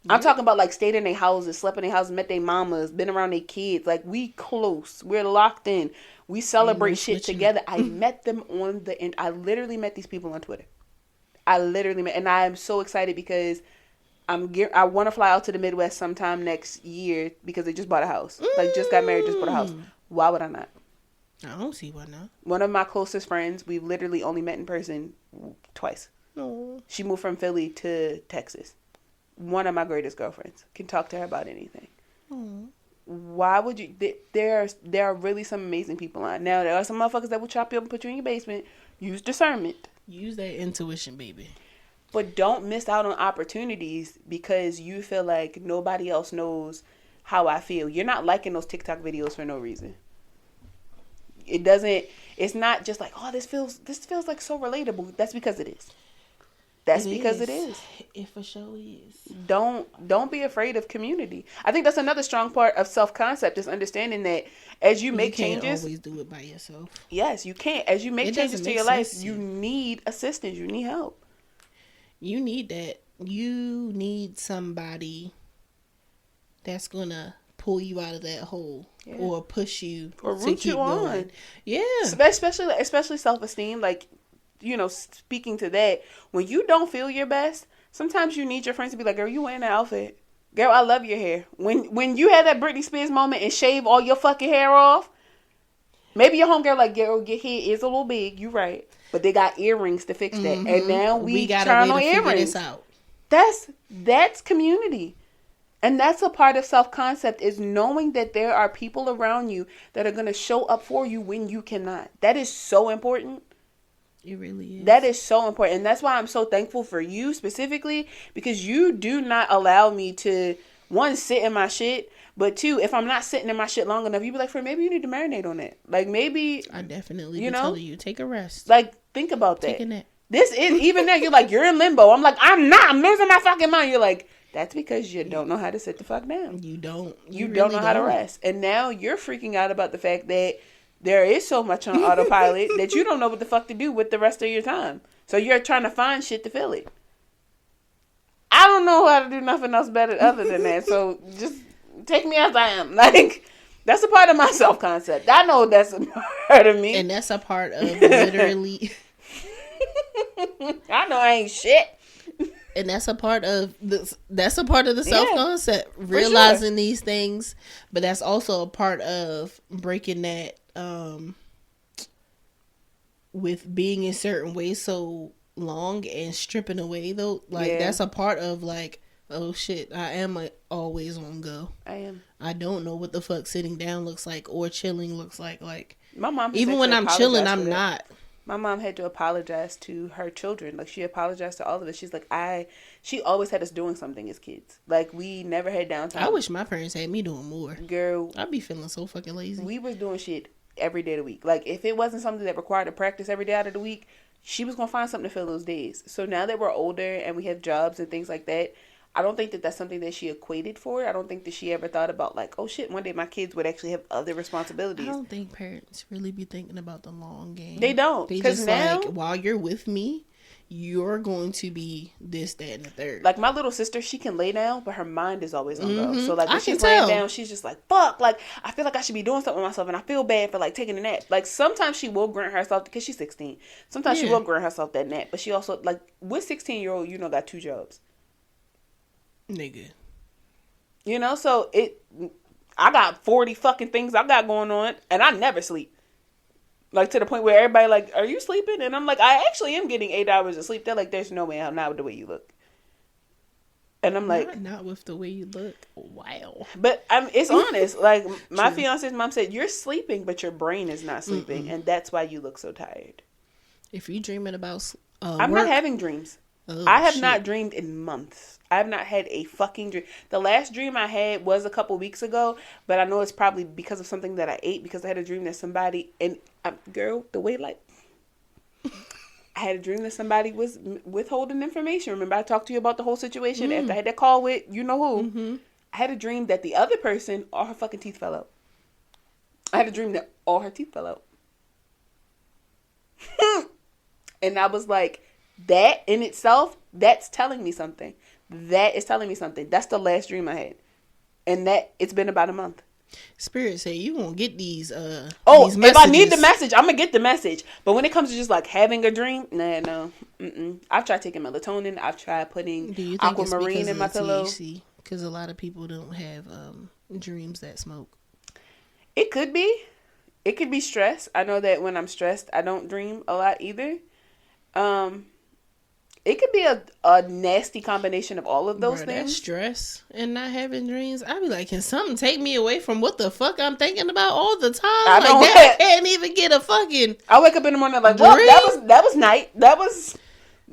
I'm talking about like stayed in their houses, slept in their houses, met their mamas, been around their kids. Like, we close. We're locked in. We celebrate shit together. I met them on the end. I literally met these people on Twitter. And I am so excited because I want to fly out to the Midwest sometime next year because they just bought a house. Like, just got married, just bought a house. Why would I not? I don't see why not. One of my closest friends, we've literally only met in person twice. Aww. She moved from Philly to Texas. One of my greatest girlfriends. Can talk to her about anything. Aww. Why would you? There are really some amazing people on. Now, there are some motherfuckers that will chop you up and put you in your basement. Use discernment. Use that intuition, baby. But don't miss out on opportunities because you feel like nobody else knows how I feel. You're not liking those TikTok videos for no reason. It's not just like, oh, this feels like so relatable. That's because it is. That's because it is. It for sure is. Don't be afraid of community. I think that's another strong part of self-concept is understanding that as you make changes. You can't always do it by yourself. Yes, you can't. As you make changes to your life, you need assistance. You need help. You need that. You need somebody that's going to pull you out of that hole or push you or root you on. Yeah. Especially self-esteem. Like, speaking to that, when you don't feel your best, sometimes you need your friends to be like, girl, you wearing that outfit. Girl, I love your hair. When you had that Britney Spears moment and shave all your fucking hair off, maybe your homegirl like, girl, your hair is a little big. You right. But they got earrings to fix that. Mm-hmm. And now we got turn on earrings. Out. That's community. And that's a part of self-concept is knowing that there are people around you that are going to show up for you when you cannot. That is so important. It really is. That is so important. And that's why I'm so thankful for you specifically, because you do not allow me to, one, sit in my shit, but two, if I'm not sitting in my shit long enough, you be like, friend, maybe you need to marinate on that. Like, maybe. I definitely be telling you, take a rest. Like, think about that. Take a nap. This is, even now, you're like, you're in limbo. I'm like, I'm not. I'm losing my fucking mind. You're like, that's because you don't know how to sit the fuck down. You don't. You really don't know how to rest. And now you're freaking out about the fact that there is so much on autopilot that you don't know what the fuck to do with the rest of your time. So you're trying to find shit to fill it. I don't know how to do nothing else better other than that. So just take me as I am. Like, that's a part of my self-concept. I know that's a part of me. And that's a part of literally. I know I ain't shit. And that's a part of the self-concept, realizing these things. But that's also a part of breaking that with being in certain ways so long and stripping away though. Like that's a part of like, oh shit, I am always on go. I am. I don't know what the fuck sitting down looks like or chilling looks like. Like my mom, even when I'm chilling, I'm not. My mom had to apologize to her children. Like, she apologized to all of us. She's like, she always had us doing something as kids. Like, we never had downtime. I wish my parents had me doing more. Girl. I'd be feeling so fucking lazy. We was doing shit every day of the week. Like, if it wasn't something that required to practice every day out of the week, she was going to find something to fill those days. So now that we're older and we have jobs and things like that, I don't think that that's something that she equated for. I don't think that she ever thought about like, oh shit, one day my kids would actually have other responsibilities. I don't think parents really be thinking about the long game. They don't. They just now, like, while you're with me, you're going to be this, that, and the third. Like my little sister, she can lay down, but her mind is always on go. So like when she's laying down, she's just like, fuck, like I feel like I should be doing something with myself, and I feel bad for like taking a nap. Like sometimes she will grant herself, because she's 16. Sometimes she will grant herself that nap, but she also like with 16-year-old, you know, got 2 jobs. Nigga. You know, so I got 40 fucking things I got going on, and I never sleep. Like, to the point where everybody like, are you sleeping? And I'm like, I actually am getting 8 hours of sleep. They're like, there's no way I'm not with the way you look. And I'm like, not with the way you look. Wow. But it's honest. Like, my fiance's mom said, you're sleeping, but your brain is not sleeping. And that's why you look so tired. If you're dreaming about I'm not having dreams. I have not dreamed in months. I have not had a fucking dream. The last dream I had was a couple weeks ago, but I know it's probably because of something that I ate, because I had a dream that somebody, and girl, the way like, I had a dream that somebody was withholding information. Remember I talked to you about the whole situation after I had that call with you know who? Mm-hmm. I had a dream that the other person, all her fucking teeth fell out. I had a dream that all her teeth fell out. And I was like, that in itself, that's telling me something. That is telling me something. That's the last dream I had. And that, it's been about a month. Spirit say you won't get these these messages. If I need the message, I'm gonna get the message. But when it comes to just like having a dream, no. I've tried taking melatonin. I've tried putting aquamarine in my pillow. Because a lot of people don't have dreams that smoke. It could be. It could be stress. I know that when I'm stressed, I don't dream a lot either. It could be a nasty combination of all of those things. That stress and not having dreams. I'd be like, can something take me away from what the fuck I'm thinking about all the time? I can't even get a fucking. I wake up in the morning like, well, that was night. That was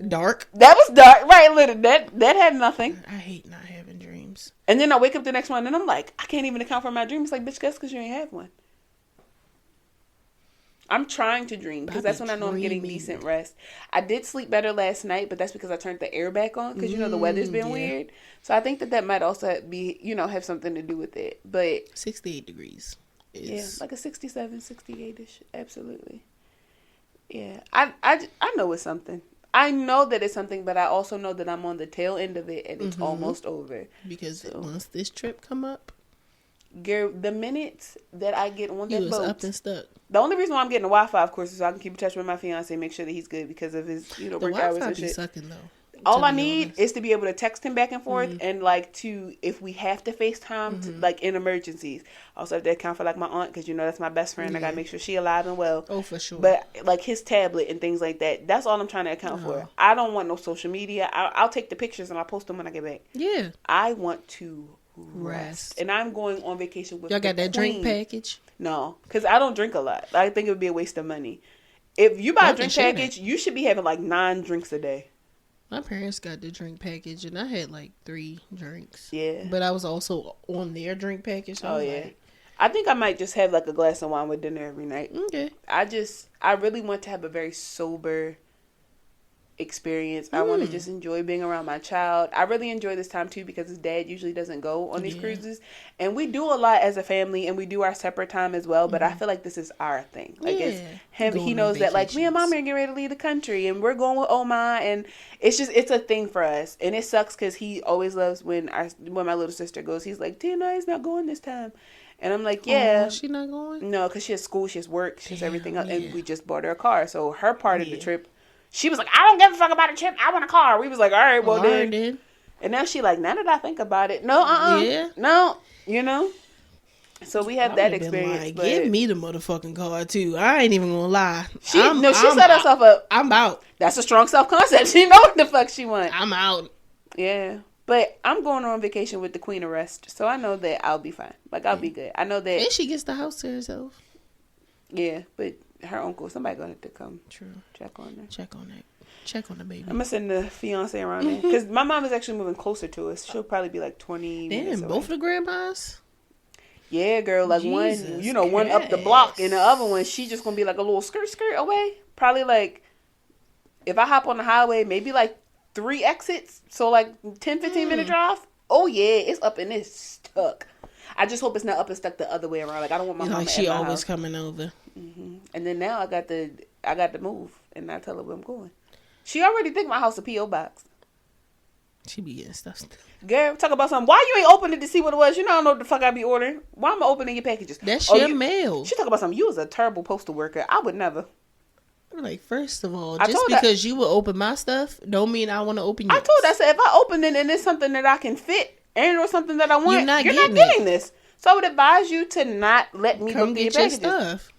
dark. That was dark. Right, literally. That had nothing. I hate not having dreams. And then I wake up the next morning and I'm like, I can't even account for my dreams. Like, bitch, that's because you ain't have one. I'm trying to dream because that's when I know I'm getting decent rest. I did sleep better last night, but that's because I turned the air back on because, you know, the weather's been weird. So I think that might also be, you know, have something to do with it. But 68 degrees. Yeah, like a 67, 68-ish. Absolutely. Yeah. I know it's something. I know that it's something, but I also know that I'm on the tail end of it and it's almost over. Because once this trip come up, girl, the minutes that I get on that boat, up and stuck. The only reason why I'm getting the Wi-Fi, of course, is so I can keep in touch with my fiance and make sure that he's good because of his, you know, work hours and shit. Sucking, though, all I need is to be able to text him back and forth and like to, if we have to FaceTime, to, like in emergencies. Also have to account for like my aunt because, you know, that's my best friend. I gotta make sure she alive and well. Oh, for sure. But like his tablet and things like that, that's all I'm trying to account for. I don't want no social media. I'll take the pictures and I'll post them when I get back. Yeah. I want to rest. And I'm going on vacation with y'all got that drink package? No, because I don't drink a lot. I think it would be a waste of money. If you buy a drink package, you should be having like 9 drinks a day. My parents got the drink package, and I had like 3 drinks. Yeah. But I was also on their drink package. So I think I might just have like a glass of wine with dinner every night. Okay. I really want to have a very sober experience. I want to just enjoy being around my child. I really enjoy this time too because his dad usually doesn't go on these cruises, and we do a lot as a family, and we do our separate time as well. But I feel like this is our thing. Like it's him. He knows that like me and mom are getting ready to leave the country, and we're going with Oma, and it's a thing for us. And it sucks because he always loves when my little sister goes. He's like, Tina is not going this time. And I'm like, yeah. She not going? No, because she has school, she has work, she has everything else, and we just bought her a car. So her part of the trip, she was like, I don't give a fuck about a trip. I want a car. We was like, all right, well then. And now she like, now that I think about it, no, no, you know. So we have that experience. Like, give me the motherfucking car too. I ain't even gonna lie. She set herself up. I'm out. That's a strong self concept. She know what the fuck she want. I'm out. Yeah. But I'm going on vacation with the Queen of Rest, so I know that I'll be fine. Like, I'll be good. I know that. And she gets the house to herself. Yeah, but her uncle, somebody gonna have to come. True. Check on her. Check on that. Check on the baby. I'm gonna send the fiance around there because my mom is actually moving closer to us. She'll probably be like 20 minutes away. Both the grandmas? Yeah, girl. Like one up the block, and the other one, she just gonna be like a little skirt away. Probably like, if I hop on the highway, maybe like 3 exits, so like 10-15 minute drive. Oh yeah, it's up and it's stuck. I just hope it's not up and stuck the other way around. Like I don't want my mama like she at my always house. coming over. Mm-hmm. And then now I got to move, and I tell her where I'm going. She already think my house a PO box. She be getting stuff. Girl, talk about something. Why you ain't open it to see what it was? You know I don't know what the fuck I be ordering. Why am I opening your packages? That's your mail. She talk about something. You was a terrible postal worker. I would never. Like, first of all, just because you will open my stuff don't mean I want to open yours. I told her, I said, if I open it and it's something that I can fit and or something that I want, you're not getting this. So I would advise you to not let me come look get your your packages. stuff.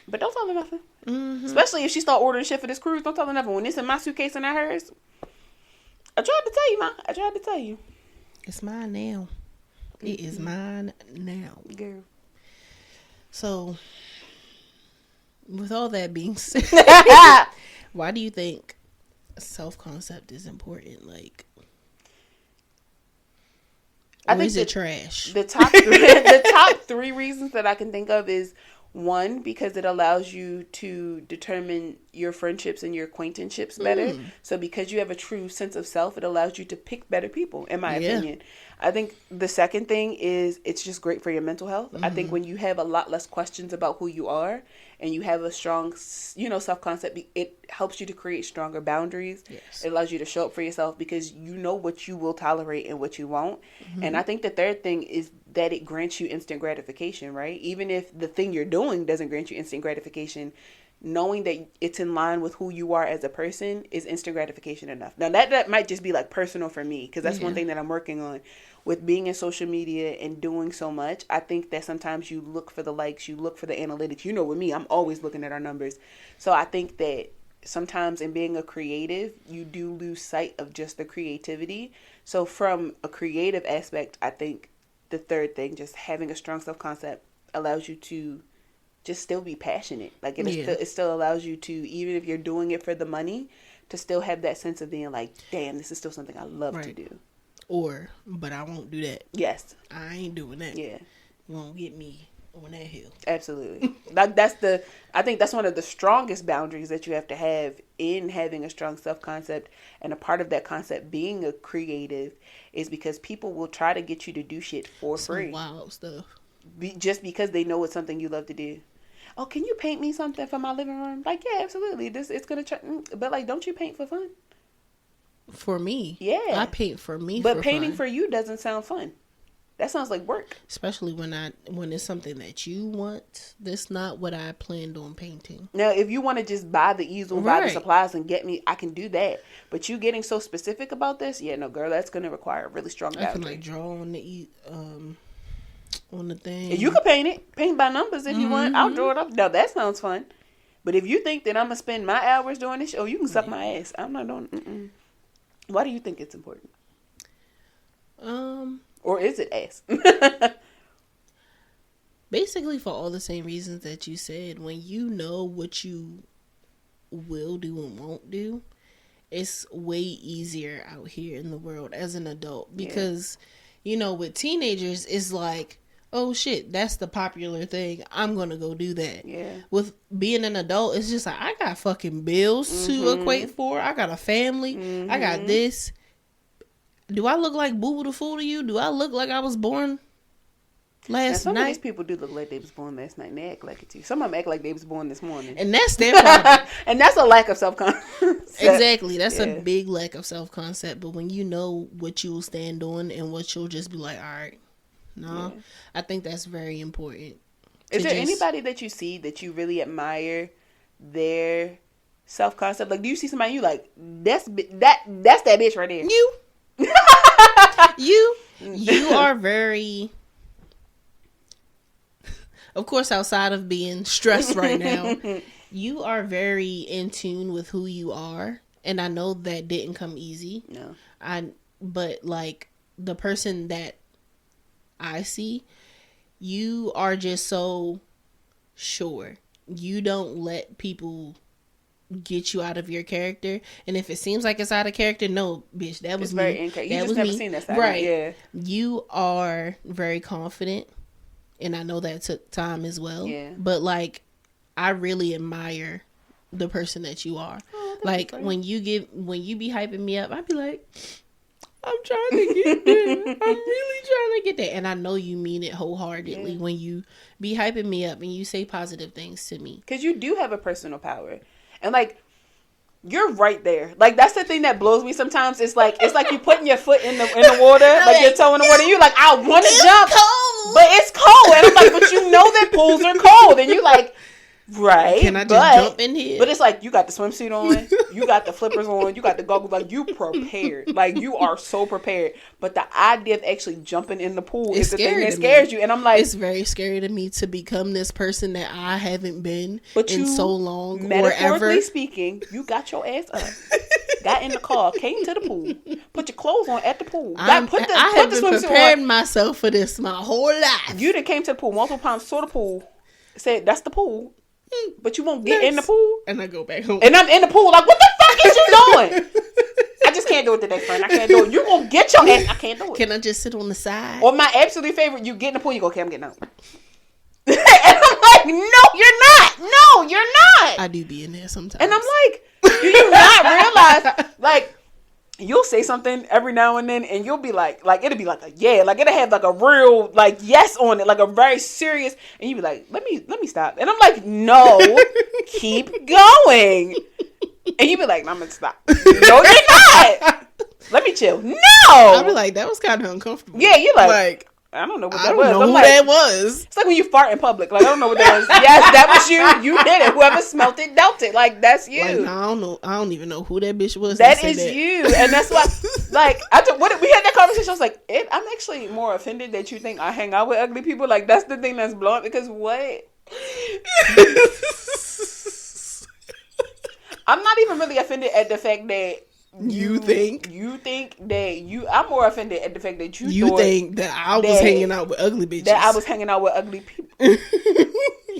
But don't tell her nothing. Mm-hmm. Especially if she start ordering shit for this cruise. Don't tell her nothing. When it's in my suitcase and not hers. I tried to tell you, Ma. I tried to tell you. It's mine now. It is mine now. Girl. So, with all that being said, why do you think self-concept is important? Like, I think is it trash? The top 3 reasons that I can think of is, 1, because it allows you to determine your friendships and your acquaintanceships better. So because you have a true sense of self, it allows you to pick better people, in my opinion. I think the second thing is it's just great for your mental health. I think when you have a lot less questions about who you are and you have a strong, self-concept, it helps you to create stronger boundaries. Yes. It allows you to show up for yourself because you know what you will tolerate and what you won't. And I think the third thing is that it grants you instant gratification, right? Even if the thing you're doing doesn't grant you instant gratification, knowing that it's in line with who you are as a person is instant gratification enough. Now that might just be like personal for me, because that's one thing that I'm working on with being in social media and doing so much. I think that sometimes you look for the likes, you look for the analytics. You know, with me, I'm always looking at our numbers. So I think that sometimes in being a creative, you do lose sight of just the creativity. So from a creative aspect, I think the third thing, just having a strong self-concept, allows you to just still be passionate. Like it still allows you to, even if you're doing it for the money, to still have that sense of being like, damn, this is still something I love to do. But I won't do that. Yes. I ain't doing that. Yeah. You won't get me on that hill. Absolutely. I think that's one of the strongest boundaries that you have to have in having a strong self-concept. And a part of that concept being a creative is because people will try to get you to do shit for free. Wild stuff. Just because they know it's something you love to do. Oh, can you paint me something for my living room? Like, yeah, absolutely. It's gonna try, but like, don't you paint for fun? For me, yeah, I paint for me. But painting for you doesn't sound fun. That sounds like work. Especially when it's something that you want. That's not what I planned on painting. Now, if you want to just buy the easel, buy the supplies, and get me, I can do that. But you getting so specific about this, yeah, no, girl, that's gonna require a really strong boundary. I can like draw on the thing. You can paint by numbers if you want. I'll draw it up. Now that sounds fun. But if you think that I'm gonna spend my hours doing this, you can suck my ass. I'm not doing. Why do you think it's important? Or is it ass? Basically, for all the same reasons that you said. When you know what you will do and won't do, it's way easier out here in the world as an adult. Because, with teenagers, it's like, oh shit, that's the popular thing. I'm gonna go do that. Yeah. With being an adult, it's just like, I got fucking bills to equate for. I got a family. I got this. Do I look like Boo Boo the Fool to you? Do I look like I was born last some night? Some of these people do look like they was born last night, and they act like it too. Some of them act like they was born this morning, and that's their problem. And that's a lack of self-concept. Exactly, that's a big lack of self-concept. But when you know what you will stand on and what you'll just be like, all right. No, I think that's very important. Is there anybody that you see that you really admire their self-concept? Like, do you see somebody you like, that's that bitch right there? You are very, of course, outside of being stressed right now, you are very in tune with who you are. And I know that didn't come easy. No. But like the person that I see, you are just so sure. You don't let people get you out of your character, and if it seems like it's out of character, no, bitch, that was me. You just never seen that side, right? Yeah. You are very confident, and I know that took time as well. Yeah. But like, I really admire the person that you are. Oh, Like when you be hyping me up, I'd be like, I'm trying to get there. I'm really trying to get there. And I know you mean it wholeheartedly when you be hyping me up and you say positive things to me. Because you do have a personal power. And like, you're right there. Like, that's the thing that blows me sometimes. It's like you putting your foot in the water, like your toe in the water. And you're like, I want to jump, cold. But it's cold. And I'm like, but you know that pools are cold. And you like, right. Can I just jump in here? But it's like, you got the swimsuit on, you got the flippers on, you got the goggles. Like, you prepared. Like, you are so prepared. But the idea of actually jumping in the pool is the thing that scares you. And I'm like, it's very scary to me to become this person that I haven't been in so long. Metaphorically speaking, you got your ass up, got in the car, came to the pool, put your clothes on at the pool. I have been preparing myself for this my whole life. You done came to the pool multiple times, saw the pool, said, that's the pool. But you won't get in the pool. And I go back home. And I'm in the pool like, what the fuck is you doing? I just can't do it today, friend. I can't do it. You gonna get your ass. I can't do it. Can I just sit on the side? Or my absolute favorite, you get in the pool, you go, okay, I'm getting out. And I'm like, no, you're not. No, you're not. I do be in there sometimes. And I'm like, do you not realize, like, you'll say something every now and then, and you'll be like it'll be like a yeah, like it'll have like a real like yes on it, like a very serious, and you be like, let me stop, and I'm like, no, keep going, and you be like, I'm gonna stop. No, you're not. Let me chill. No, I'll be like, that was kind of uncomfortable. Yeah, you're like I don't know what that was. I don't know who that was. It's like when you fart in public. Like, I don't know what that was. Yes, that was you. You did it. Whoever smelt it, dealt it. Like, that's you. Like, I don't know. I don't even know who that bitch was. That is you. And that's why, like, we had that conversation. I was like, I'm actually more offended that you think I hang out with ugly people. Like, that's the thing that's blowing. Because what? I'm not even really offended at the fact that you think that I'm more offended at the fact that you think that I was hanging out with ugly bitches. That I was hanging out with ugly people.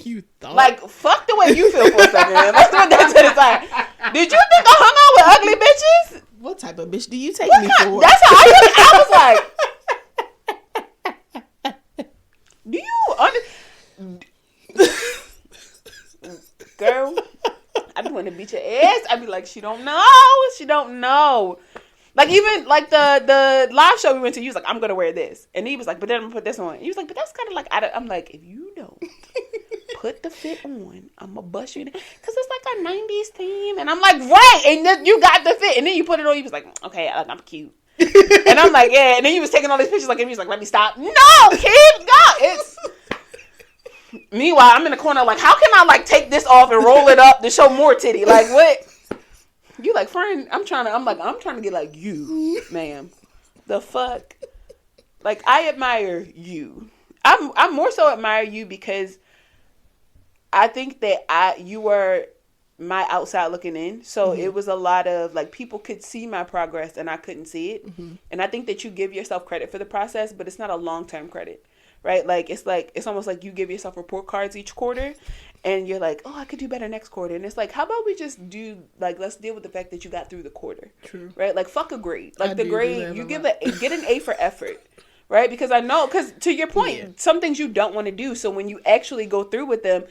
You thought? Like, fuck the way you feel for a second. Let's do that to the side. Did you think I hung out with ugly bitches? What type of bitch do you take me for? That's how I was like, do you girl, I be wanting to beat your ass. I be like, she don't know. Like, even like the live show we went to, he was like, I'm gonna wear this, and he was like, but then I'm gonna put this on. He was like, but that's kind of like I'm like, if you don't put the fit on, I'm gonna bust you in, because it's like a 90s theme, and I'm like, right, and then you got the fit, and then you put it on. He was like, okay, I'm cute, and I'm like, yeah, and then he was taking all these pictures, like, and he was like, let me stop. No, kid, God, it's. Meanwhile, I'm in the corner like, how can I like take this off and roll it up to show more titty? Like, what? You like, friend, I'm trying to get like you, ma'am. The fuck? Like, I admire you. I more so admire you because I think that you were my outside looking in. So it was a lot of like, people could see my progress and I couldn't see it. Mm-hmm. And I think that you give yourself credit for the process, but it's not a long-term credit. Right? It's almost like you give yourself report cards each quarter and you're like, oh, I could do better next quarter. And it's like, how about we just do, like, let's deal with the fact that you got through the quarter. True. Right? Like, fuck a grade. Like, the grade, you get an A for effort. Right? Because I know, because to your point, some things you don't want to do. So when you actually go through with them,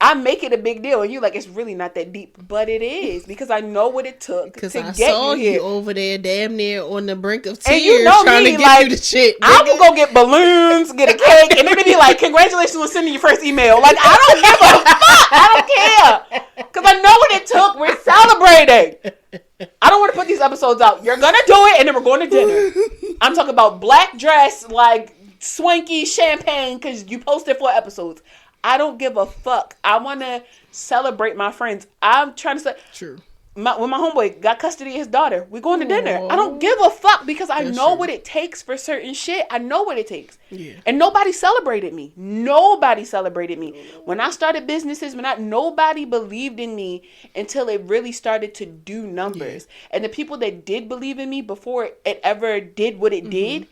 I make it a big deal, and you're like, it's really not that deep, but it is, because I know what it took to get you here. Because I saw you over there, damn near on the brink of tears, and you know trying to get you the shit. I will go get balloons, get a cake, and it'll be like, congratulations on sending your first email. Like, I don't give a fuck. I don't care, because I know what it took. We're celebrating. I don't want to put these episodes out. You're gonna do it, and then we're going to dinner. I'm talking about black dress, like swanky champagne, because you posted 4 episodes. I don't give a fuck. I want to celebrate my friends. I'm trying to say. True. When my homeboy got custody of his daughter, we're going to dinner. I don't give a fuck because I know what it takes for certain shit. I know what it takes. Yeah. And nobody celebrated me. Nobody celebrated me. When I started businesses, nobody believed in me until it really started to do numbers. Yeah. And the people that did believe in me before it ever did what it did,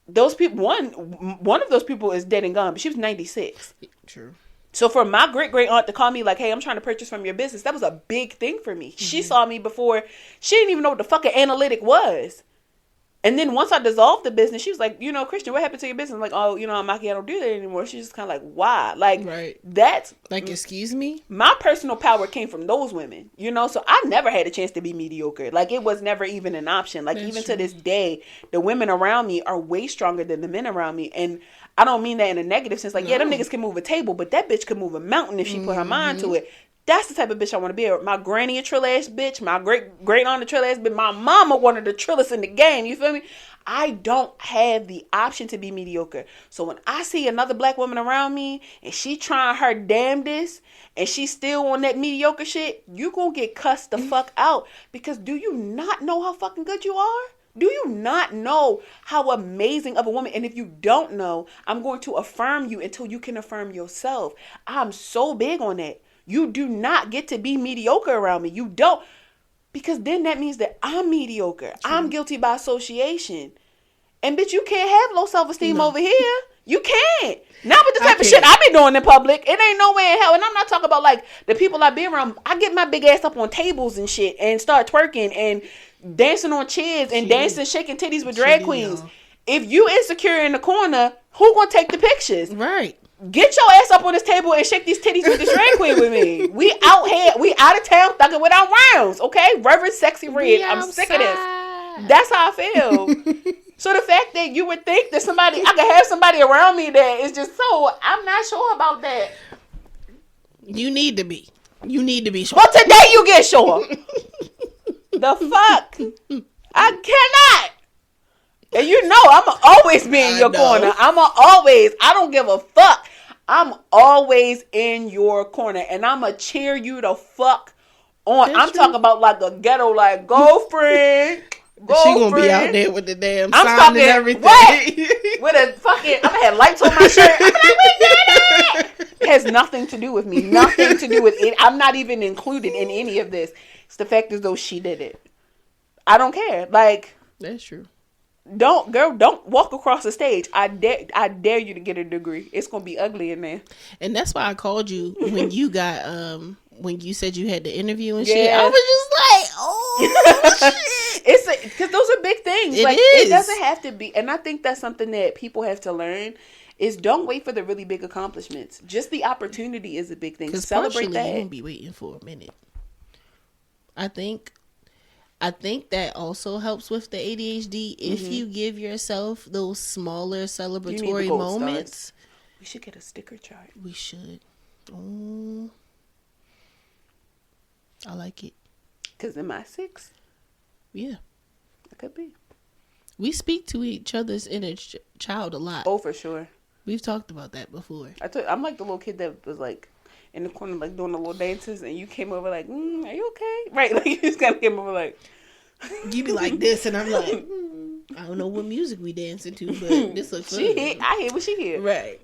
those people, one of those people is dead and gone, but she was 96. True. So for my great aunt to call me like, hey, I'm trying to purchase from your business, that was a big thing for me. Mm-hmm. She saw me before. She didn't even know what the fucking analytic was. And then once I dissolved the business, she was like, you know, Christian, what happened to your business? I'm like, oh, you know, Maki, I don't do that anymore. She's just kind of like, why? Like, right. That's like, excuse me? My personal power came from those women, you know? So I never had a chance to be mediocre. Like, it was never even an option. Like, even to this day, the women around me are way stronger than the men around me. And I don't mean that in a negative sense. Like, yeah, them niggas can move a table, but that bitch can move a mountain if she put her mind to it. That's the type of bitch I want to be. My granny a trill ass bitch. My great aunt a trill ass bitch. My mama one of the trillest in the game. You feel me? I don't have the option to be mediocre. So when I see another black woman around me and she trying her damnedest and she's still on that mediocre shit, you gonna get cussed the fuck out. Because do you not know how fucking good you are? Do you not know how amazing of a woman? And if you don't know, I'm going to affirm you until you can affirm yourself. I'm so big on that. You do not get to be mediocre around me. You don't. Because then that means that I'm mediocre. True. I'm guilty by association. And bitch, you can't have low self-esteem over here. You can't. Not with the type of shit I be doing in public. It ain't no way in hell. And I'm not talking about like the people I be around. I get my big ass up on tables and shit and start twerking and dancing on chairs and dancing, shaking titties with drag queens. If you insecure in the corner, who gonna take the pictures? Right. Get your ass up on this table and shake these titties with this drag queen with me. We out here. We out of town thugging with our rounds, okay? Reverend Sexy Red. I'm sick of this. That's how I feel. So the fact that you would think that I could have somebody around me that is just so, I'm not sure about that. You need to be. You need to be sure. Well, today you get sure. The fuck? I cannot. And you know I'ma always be in your corner. I don't give a fuck. I'm always in your corner. And I'ma cheer you the fuck on. I'm talking about like a ghetto, like, go friend. She gonna be out there with the damn sign and everything. What? With a fucking, I'm gonna have lights on my shirt. I'm like, we did it! It has nothing to do with me. Nothing to do with it. I'm not even included in any of this. It's the fact as though she did it. I don't care. Like, that's true. Don't walk across the stage. I dare you to get a degree. It's gonna be ugly in there. And that's why I called you when you got when you said you had the interview and shit. I was just like, oh shit. It's because those are big things. It doesn't have to be. And I think that's something that people have to learn. Is don't wait for the really big accomplishments. Just the opportunity is a big thing. Celebrate that. You won't be waiting for a minute. I think that also helps with the ADHD. If you give yourself those smaller celebratory moments. Stars. We should get a sticker chart. We should. Oh, I like it. Because am I 6? Yeah. It could be. We speak to each other's inner child a lot. Oh, for sure. We've talked about that before. I'm like the little kid that was like in the corner, like doing the little dances, and you came over like, are you okay? Right? Like, you just kind of came over like. You be like this, and I'm like, I don't know what music we dancing to, but this looks fun. I hear what she hear. Right.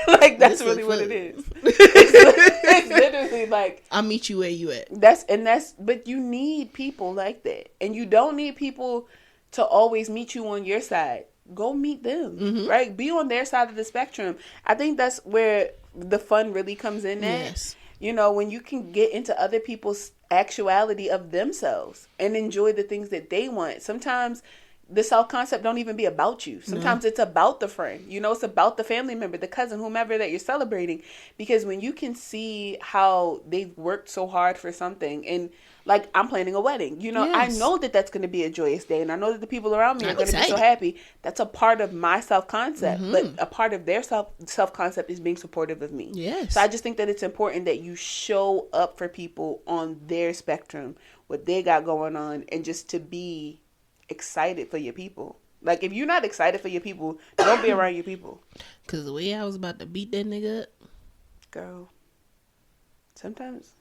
Like, that's really what it is. It's literally like. I'll meet you where you at. But you need people like that. And you don't need people to always meet you on your side. Go meet them, right? Be on their side of the spectrum. I think that's where the fun really comes in at. Yes. You know, when you can get into other people's actuality of themselves and enjoy the things that they want. Sometimes the self-concept don't even be about you. Sometimes it's about the friend. You know, it's about the family member, the cousin, whomever that you're celebrating. Because when you can see how they've worked so hard for something, and like I'm planning a wedding, you know, yes. I know that that's going to be a joyous day, and I know that the people around me are going to be so happy. That's a part of my self-concept, but a part of their self-concept is being supportive of me. Yes. So I just think that it's important that you show up for people on their spectrum, what they got going on, and just to be excited for your people. Like, if you're not excited for your people, don't be around your people. Because the way I was about to beat that nigga up. Girl. Sometimes.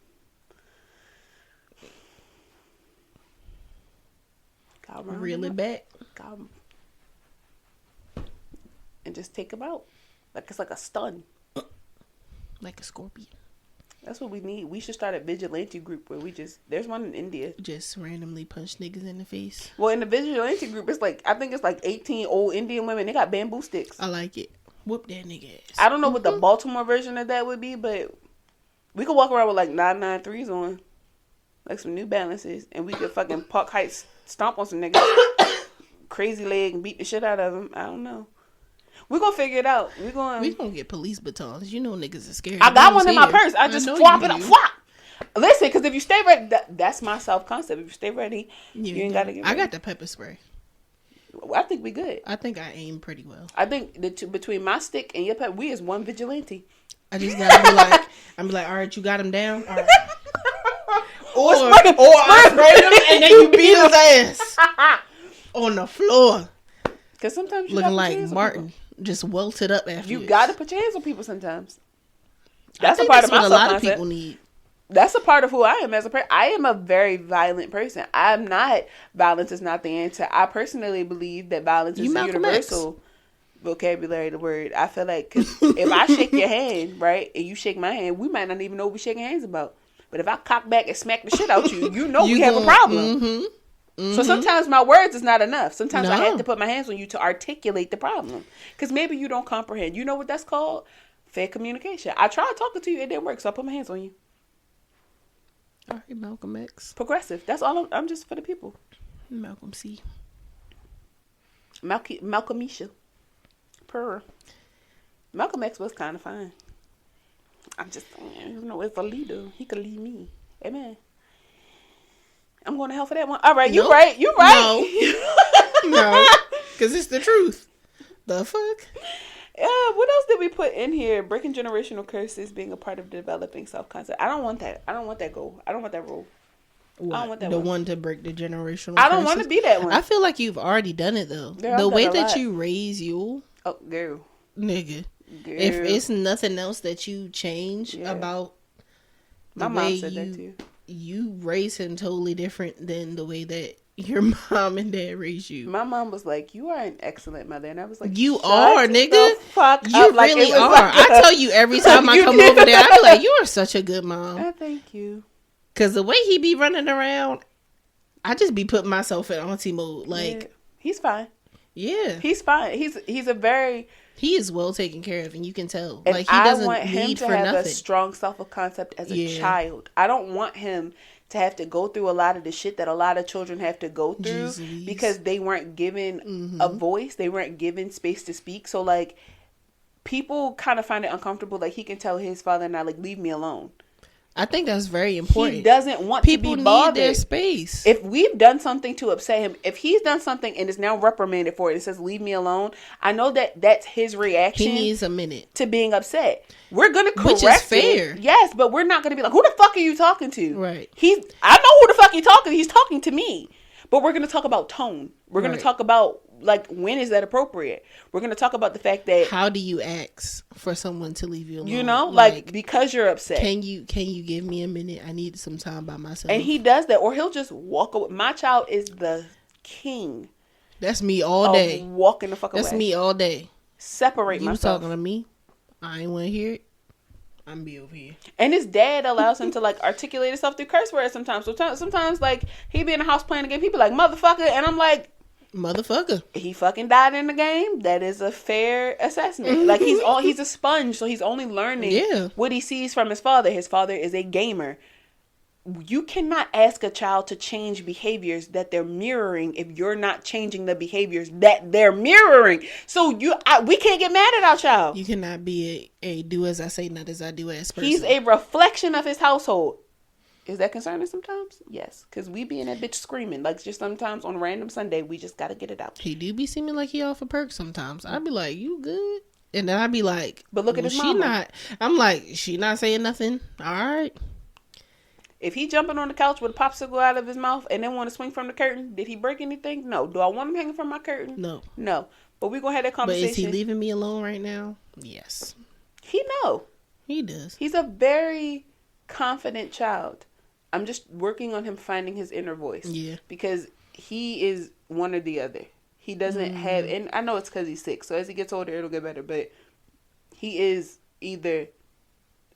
Reel it back. And just take him out. Like, it's like a stun. Like a scorpion. That's what we need. We should start a vigilante group where there's one in India. Just randomly punch niggas in the face. Well, in the vigilante group, I think it's like 18 old Indian women. They got bamboo sticks. I like it. Whoop that nigga ass. I don't know what the Baltimore version of that would be, but we could walk around with like 993s on. Like some New Balances. And we could fucking Park Heights stomp on some niggas. crazy leg and beat the shit out of him. I don't know. We're gonna figure it out. We're gonna get police batons. You know niggas are scared. I got one in my purse. I just swap it up. Flop. Listen, because if you stay ready, that's my self-concept. If you stay ready, you ain't gotta get ready. I got the pepper spray. I think we good. I think I aim pretty well. I think between my stick and your pepper, we is one vigilante. I just gotta be like, I'm like, all right, you got him down? All right. or I sprayed him and then you beat his ass on the floor. Because sometimes you looking like Martin, just welted up after you gotta put your hands on people sometimes. That's a part of my self-concept. A lot of people need. That's a part of who I am as a person. I am a very violent person. I'm not. Violence is not the answer. I personally believe that violence is a universal vocabulary. The word. I feel like cause if I shake your hand, right, and you shake my hand, we might not even know what we're shaking hands about. But if I cock back and smack the shit out you, you know we have a problem. Mm-hmm. So sometimes my words is not enough. Sometimes I have to put my hands on you to articulate the problem. Because maybe you don't comprehend. You know what that's called? Fair communication. I tried talking to you. It didn't work. So I put my hands on you. All right, Malcolm X. Progressive. That's all. I'm just for the people. Malcolm C. Malcolmisha. Purr. Malcolm X was kind of fine. I'm just saying, you know, as a leader, he could lead me. Amen. I'm going to hell for that one. All right, you right. You right. No, because it's the truth. The fuck? What else did we put in here? Breaking generational curses, being a part of developing self-concept. I don't want that. I don't want that goal. I don't want that rule. What? I don't want that one to break the generational I don't want to be that one. I feel like you've already done it, though. Girl, the way that you raise you. Oh, girl. Nigga. Girl. If it's nothing else that you change about the my way mom said that too. You raise him totally different than the way that your mom and dad raised you. My mom was like, "You are an excellent mother," and I was like, "You are, nigga. Fuck you up. really are." Like I tell you every time I come over there, I be like, "You are such a good mom." Thank you. Because the way he be running around, I just be putting myself in auntie mode. Like he's fine. Yeah, he's fine. He's a very. He is well taken care of, and you can tell. And like he doesn't want him need to for have nothing. A strong self-concept as a child. I don't want him to have to go through a lot of the shit that a lot of children have to go through because they weren't given a voice. They weren't given space to speak. So like, people kind of find it uncomfortable. Like he can tell his father and I, like, leave me alone. I think that's very important. He doesn't want people to be bothered. Need their space. If we've done something to upset him, if he's done something and is now reprimanded for it, it says leave me alone. I know that that's his reaction. He needs a minute to being upset. We're gonna correct which is fair. Yes, but we're not gonna be like, who the fuck are you talking to? Right. I know who the fuck he's talking to. He's talking to me. But we're gonna talk about tone. We're gonna talk about, like, when is that appropriate? We're going to talk about the fact that... How do you ask for someone to leave you alone? You know, like because you're upset. Can you give me a minute? I need some time by myself. And he does that. Or he'll just walk away. My child is the king. That's me all day. Walking the fuck away. That's me all day. Separate myself. You talking to me? I ain't want to hear it. I'm be over here. And his dad allows him to, like, articulate himself through curse words sometimes. So sometimes, like, he be in the house playing a game. He be like, motherfucker. And I'm like... Motherfucker. He fucking died in the game. That is a fair assessment. Like, he's a sponge, so he's only learning what he sees from his father. His father is a gamer. You cannot ask a child to change behaviors that they're mirroring if you're not changing the behaviors that they're mirroring. So we can't get mad at our child. You cannot be a do as I say, not as I do as person. He's a reflection of his household. Is that concerning sometimes? Yes. Because we be in that bitch screaming. Like, just sometimes on a random Sunday, we just got to get it out. He do be seeming like he off a perk sometimes. I'd be like, you good? And then I'd be like, but look at his mama. She not. I'm like, she not saying nothing. All right. If he jumping on the couch with a popsicle out of his mouth and then want to swing from the curtain, did he break anything? No. Do I want him hanging from my curtain? No. But we going to have that conversation. But is he leaving me alone right now? Yes. He know. He does. He's a very confident child. I'm just working on him finding his inner voice. Yeah. Because he is one or the other. He doesn't have, and I know it's because he's sick. So as he gets older, it'll get better. But he is either,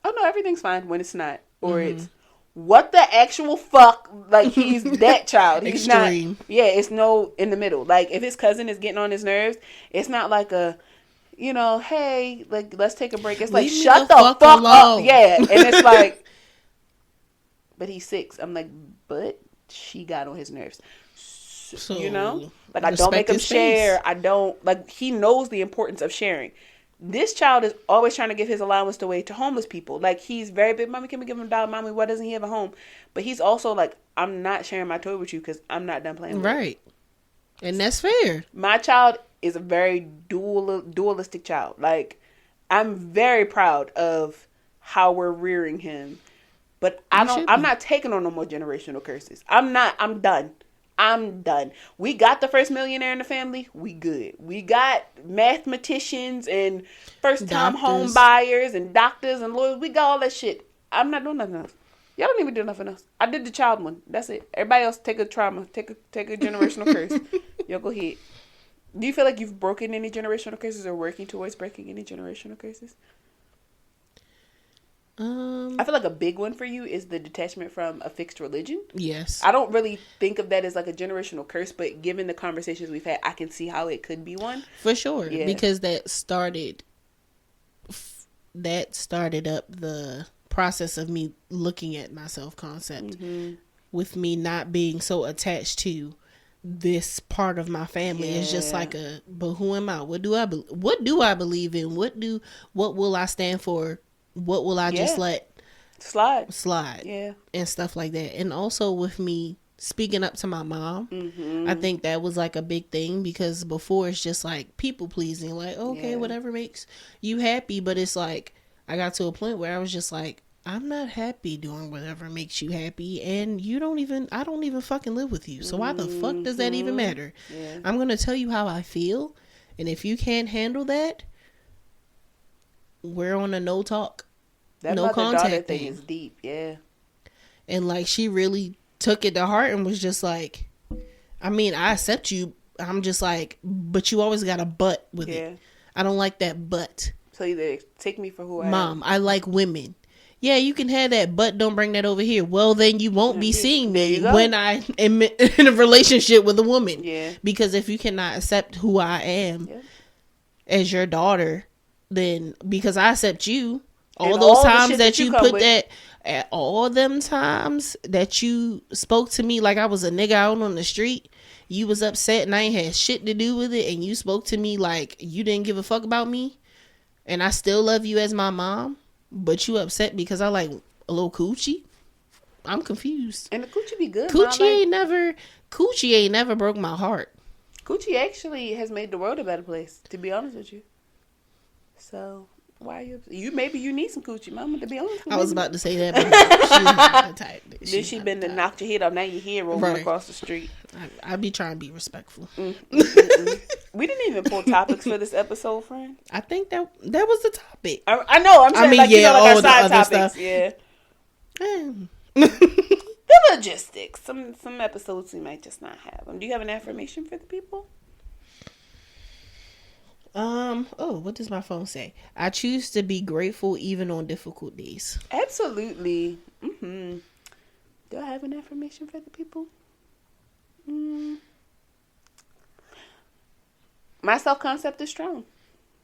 oh no, everything's fine when it's not. Or it's, what the actual fuck? Like, he's that child. He's extreme. Not, it's no in the middle. Like, if his cousin is getting on his nerves, it's not like a, you know, hey, like, let's take a break. It's like, shut the fuck up. Yeah. And it's like, but he's 6. I'm like, but she got on his nerves. So, you know? Like, I don't make him share. I don't, like, he knows the importance of sharing. This child is always trying to give his allowance away to homeless people. Like, he's very big, mommy, can we give him $1? Mommy, why doesn't he have a home? But he's also like, I'm not sharing my toy with you because I'm not done playing with it. Right. And that's fair. My child is a very dualistic child. Like, I'm very proud of how we're rearing him. But I'm not taking on no more generational curses. I'm done. I'm done. We got the first millionaire in the family. We good. We got mathematicians and first-time home buyers and doctors and lawyers. We got all that shit. I'm not doing nothing else. Y'all don't even do nothing else. I did the child one. That's it. Everybody else take a trauma. Take a generational curse. Y'all go ahead. Do you feel like you've broken any generational curses or working towards breaking any generational curses? I feel like a big one for you is the detachment from a fixed religion. Yes. I don't really think of that as like a generational curse, but given the conversations we've had, I can see how it could be one. For sure. Yeah. Because that started up the process of me looking at my self-concept with me not being so attached to this part of my family. It's just like but who am I? What do I believe in? What will I stand for? What will I just let slide? Yeah. And stuff like that. And also with me speaking up to my mom, I think that was like a big thing because before it's just like people pleasing, like, okay, whatever makes you happy. But it's like, I got to a point where I was just like, I'm not happy doing whatever makes you happy. And I don't even fucking live with you. So why the fuck does that even matter? Yeah. I'm going to tell you how I feel. And if you can't handle that, we're on a no talk, no contact thing. Is deep, yeah. And like she really took it to heart and was just like, I mean, I accept you. I'm just like, but you always got a but with it. I don't like that but. So either take me for who I am. Mom, I like women. Yeah, you can have that, but don't bring that over here. Well, then you won't be seeing me when I am in a relationship with a woman. Yeah. Because if you cannot accept who I am as your daughter, then because I accept you, all those times that you put that, at all them times that you spoke to me like I was a nigga out on the street, you was upset and I ain't had shit to do with it, and you spoke to me like you didn't give a fuck about me, and I still love you as my mom, but you upset because I like a little coochie. I'm confused. And the coochie be good. Coochie ain't never broke my heart. Coochie actually has made the world a better place, to be honest with you. So why maybe you need some coochie, mama, to be honest with you. I was about to say that, but she's not the type. Then she been to knock your head off. Now your head rolling across the street. I be trying to be respectful. We didn't even pull topics for this episode, friend. I think that was the topic. I know. I'm saying our side topics. Stuff. Yeah. The logistics. Some episodes we might just not have them. Do you have an affirmation for the people? What does my phone say? I choose to be grateful even on difficult days. Absolutely. Do I have an affirmation for the people? My self-concept is strong.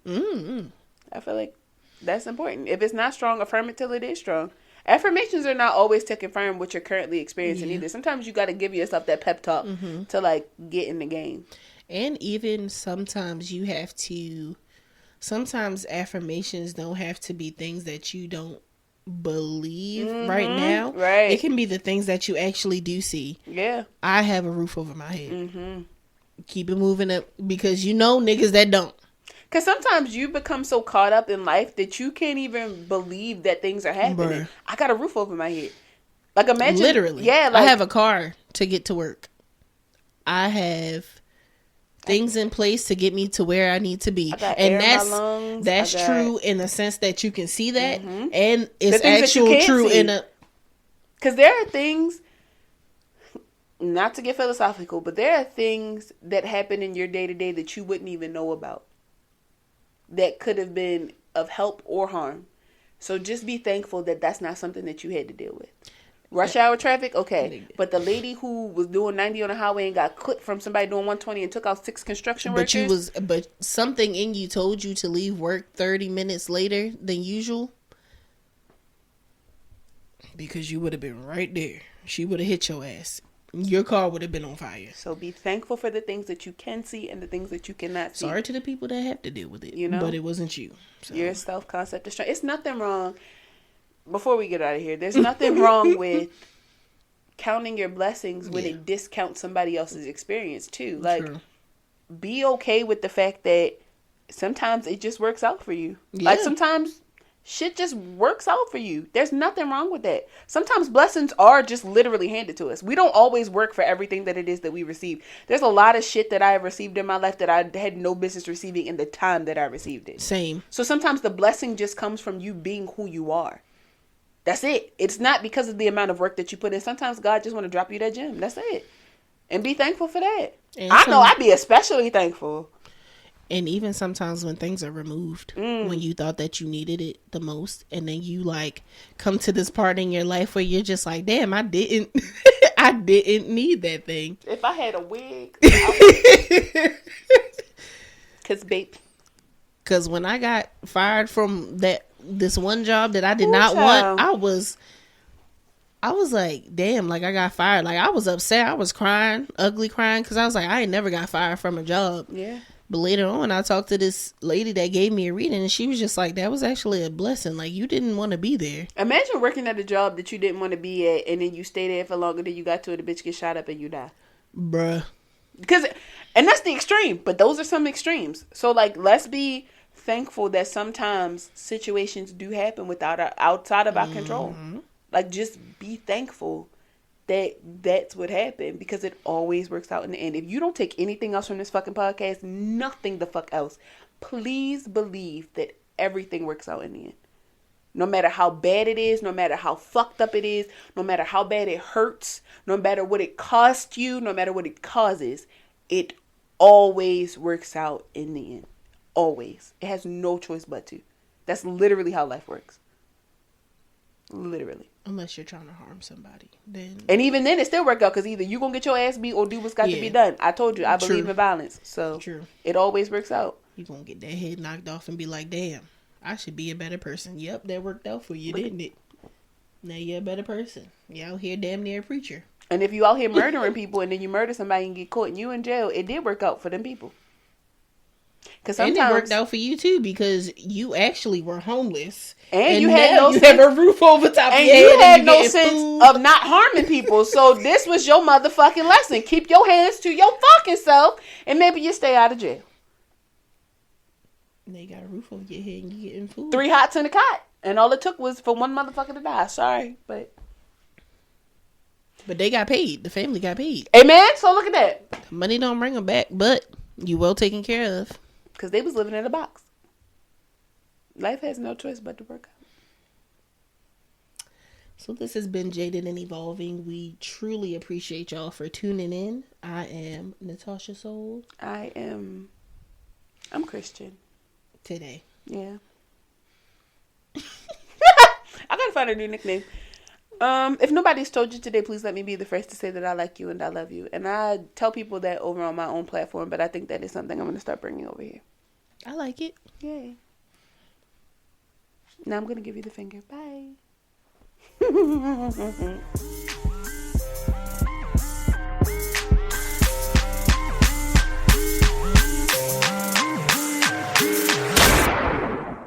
I feel like that's important. If it's not strong, affirm it till it is strong. Affirmations are not always to confirm what you're currently experiencing either. Sometimes you got to give yourself that pep talk to like get in the game. And even sometimes you have to, sometimes affirmations don't have to be things that you don't believe right now. Right. It can be the things that you actually do see. Yeah. I have a roof over my head. Keep it moving up, because you know niggas that don't. Because sometimes you become so caught up in life that you can't even believe that things are happening. Bruh. I got a roof over my head. Like, imagine. Literally. Yeah. Like, I have a car to get to work. I have things in place to get me to where I need to be. And that's true in the sense that you can see that. And it's actual true in a... Because there are things, not to get philosophical, but there are things that happen in your day-to-day that you wouldn't even know about, that could have been of help or harm. So just be thankful that that's not something that you had to deal with. Rush hour traffic, okay. But the lady who was doing 90 on the highway and got clipped from somebody doing 120 and took out 6 construction workers. But something in you told you to leave work 30 minutes later than usual. Because you would have been right there. She would have hit your ass. your car would have been on fire. So be thankful for the things that you can see and the things that you cannot see. Sorry to the people that have to deal with it, but it wasn't you. So. Your self-concept is strong. It's nothing wrong. Before we get out of here, there's nothing wrong with counting your blessings when it discounts somebody else's experience too. Like, be okay with the fact that sometimes it just works out for you. Yeah. Like, sometimes shit just works out for you. There's nothing wrong with that. Sometimes blessings are just literally handed to us. We don't always work for everything that it is that we receive. There's a lot of shit that I have received in my life that I had no business receiving in the time that I received it. Same. So sometimes the blessing just comes from you being who you are. That's it. It's not because of the amount of work that you put in. Sometimes God just want to drop you that gem. That's it. And be thankful for that. I know I'd be especially thankful. And even sometimes when things are removed, when you thought that you needed it the most, and then you like come to this part in your life where you're just like, damn, I didn't need that thing. If I had a wig, because when I got fired from this one job that I did not want, I was like, damn, like I got fired. Like I was upset. I was crying, ugly crying, because I was like, I ain't never got fired from a job. Yeah. But later on, I talked to this lady that gave me a reading, and she was just like, that was actually a blessing. Like, you didn't want to be there. Imagine working at a job that you didn't want to be at, and then you stay there for longer than you got to it, the bitch gets shot up and you die. Bruh. And that's the extreme, but those are some extremes. So, like, let's be thankful that sometimes situations do happen outside of our control. Like, just be thankful that's what happened, because it always works out in the end. If you don't take anything else from this fucking podcast, nothing the fuck else, please believe that everything works out in the end. No matter how bad it is, no matter how fucked up it is, no matter how bad it hurts, no matter what it costs you, no matter what it causes, it always works out in the end. Always. It has no choice but to. That's literally how life works. Literally. Unless you're trying to harm somebody. And even then, it still work out, because either you going to get your ass beat or do what's got to be done. I told you, I believe in violence. So it always works out. You going to get that head knocked off and be like, damn, I should be a better person. Yep, that worked out for you, didn't it? Now you're a better person. You're out here damn near a preacher. And if you out here murdering people and then you murder somebody and get caught and you in jail, it did work out for them people. And it worked out for you too, because you actually were homeless, and you had no sense, have a roof over top of your head, and you had no sense of not harming people. So this was your motherfucking lesson. Keep your hands to your fucking self, and maybe you stay out of jail. They got a roof over your head and you getting food. 3 hots in a cot, and all it took was for one motherfucker to die. Sorry, but they got paid. The family got paid. Amen. So look at that. Money don't bring them back, but you well taken care of. Because they was living in a box. Life has no choice but to work out. So this has been Jaded and Evolving. We truly appreciate y'all for tuning in. I am Natasha Soul. I'm Christian. Today. Yeah. I gotta find a new nickname. If nobody's told you today, please let me be the first to say that I like you and I love you. And I tell people that over on my own platform, but I think that is something I'm going to start bringing over here. I like it. Yay. Now I'm going to give you the finger. Bye.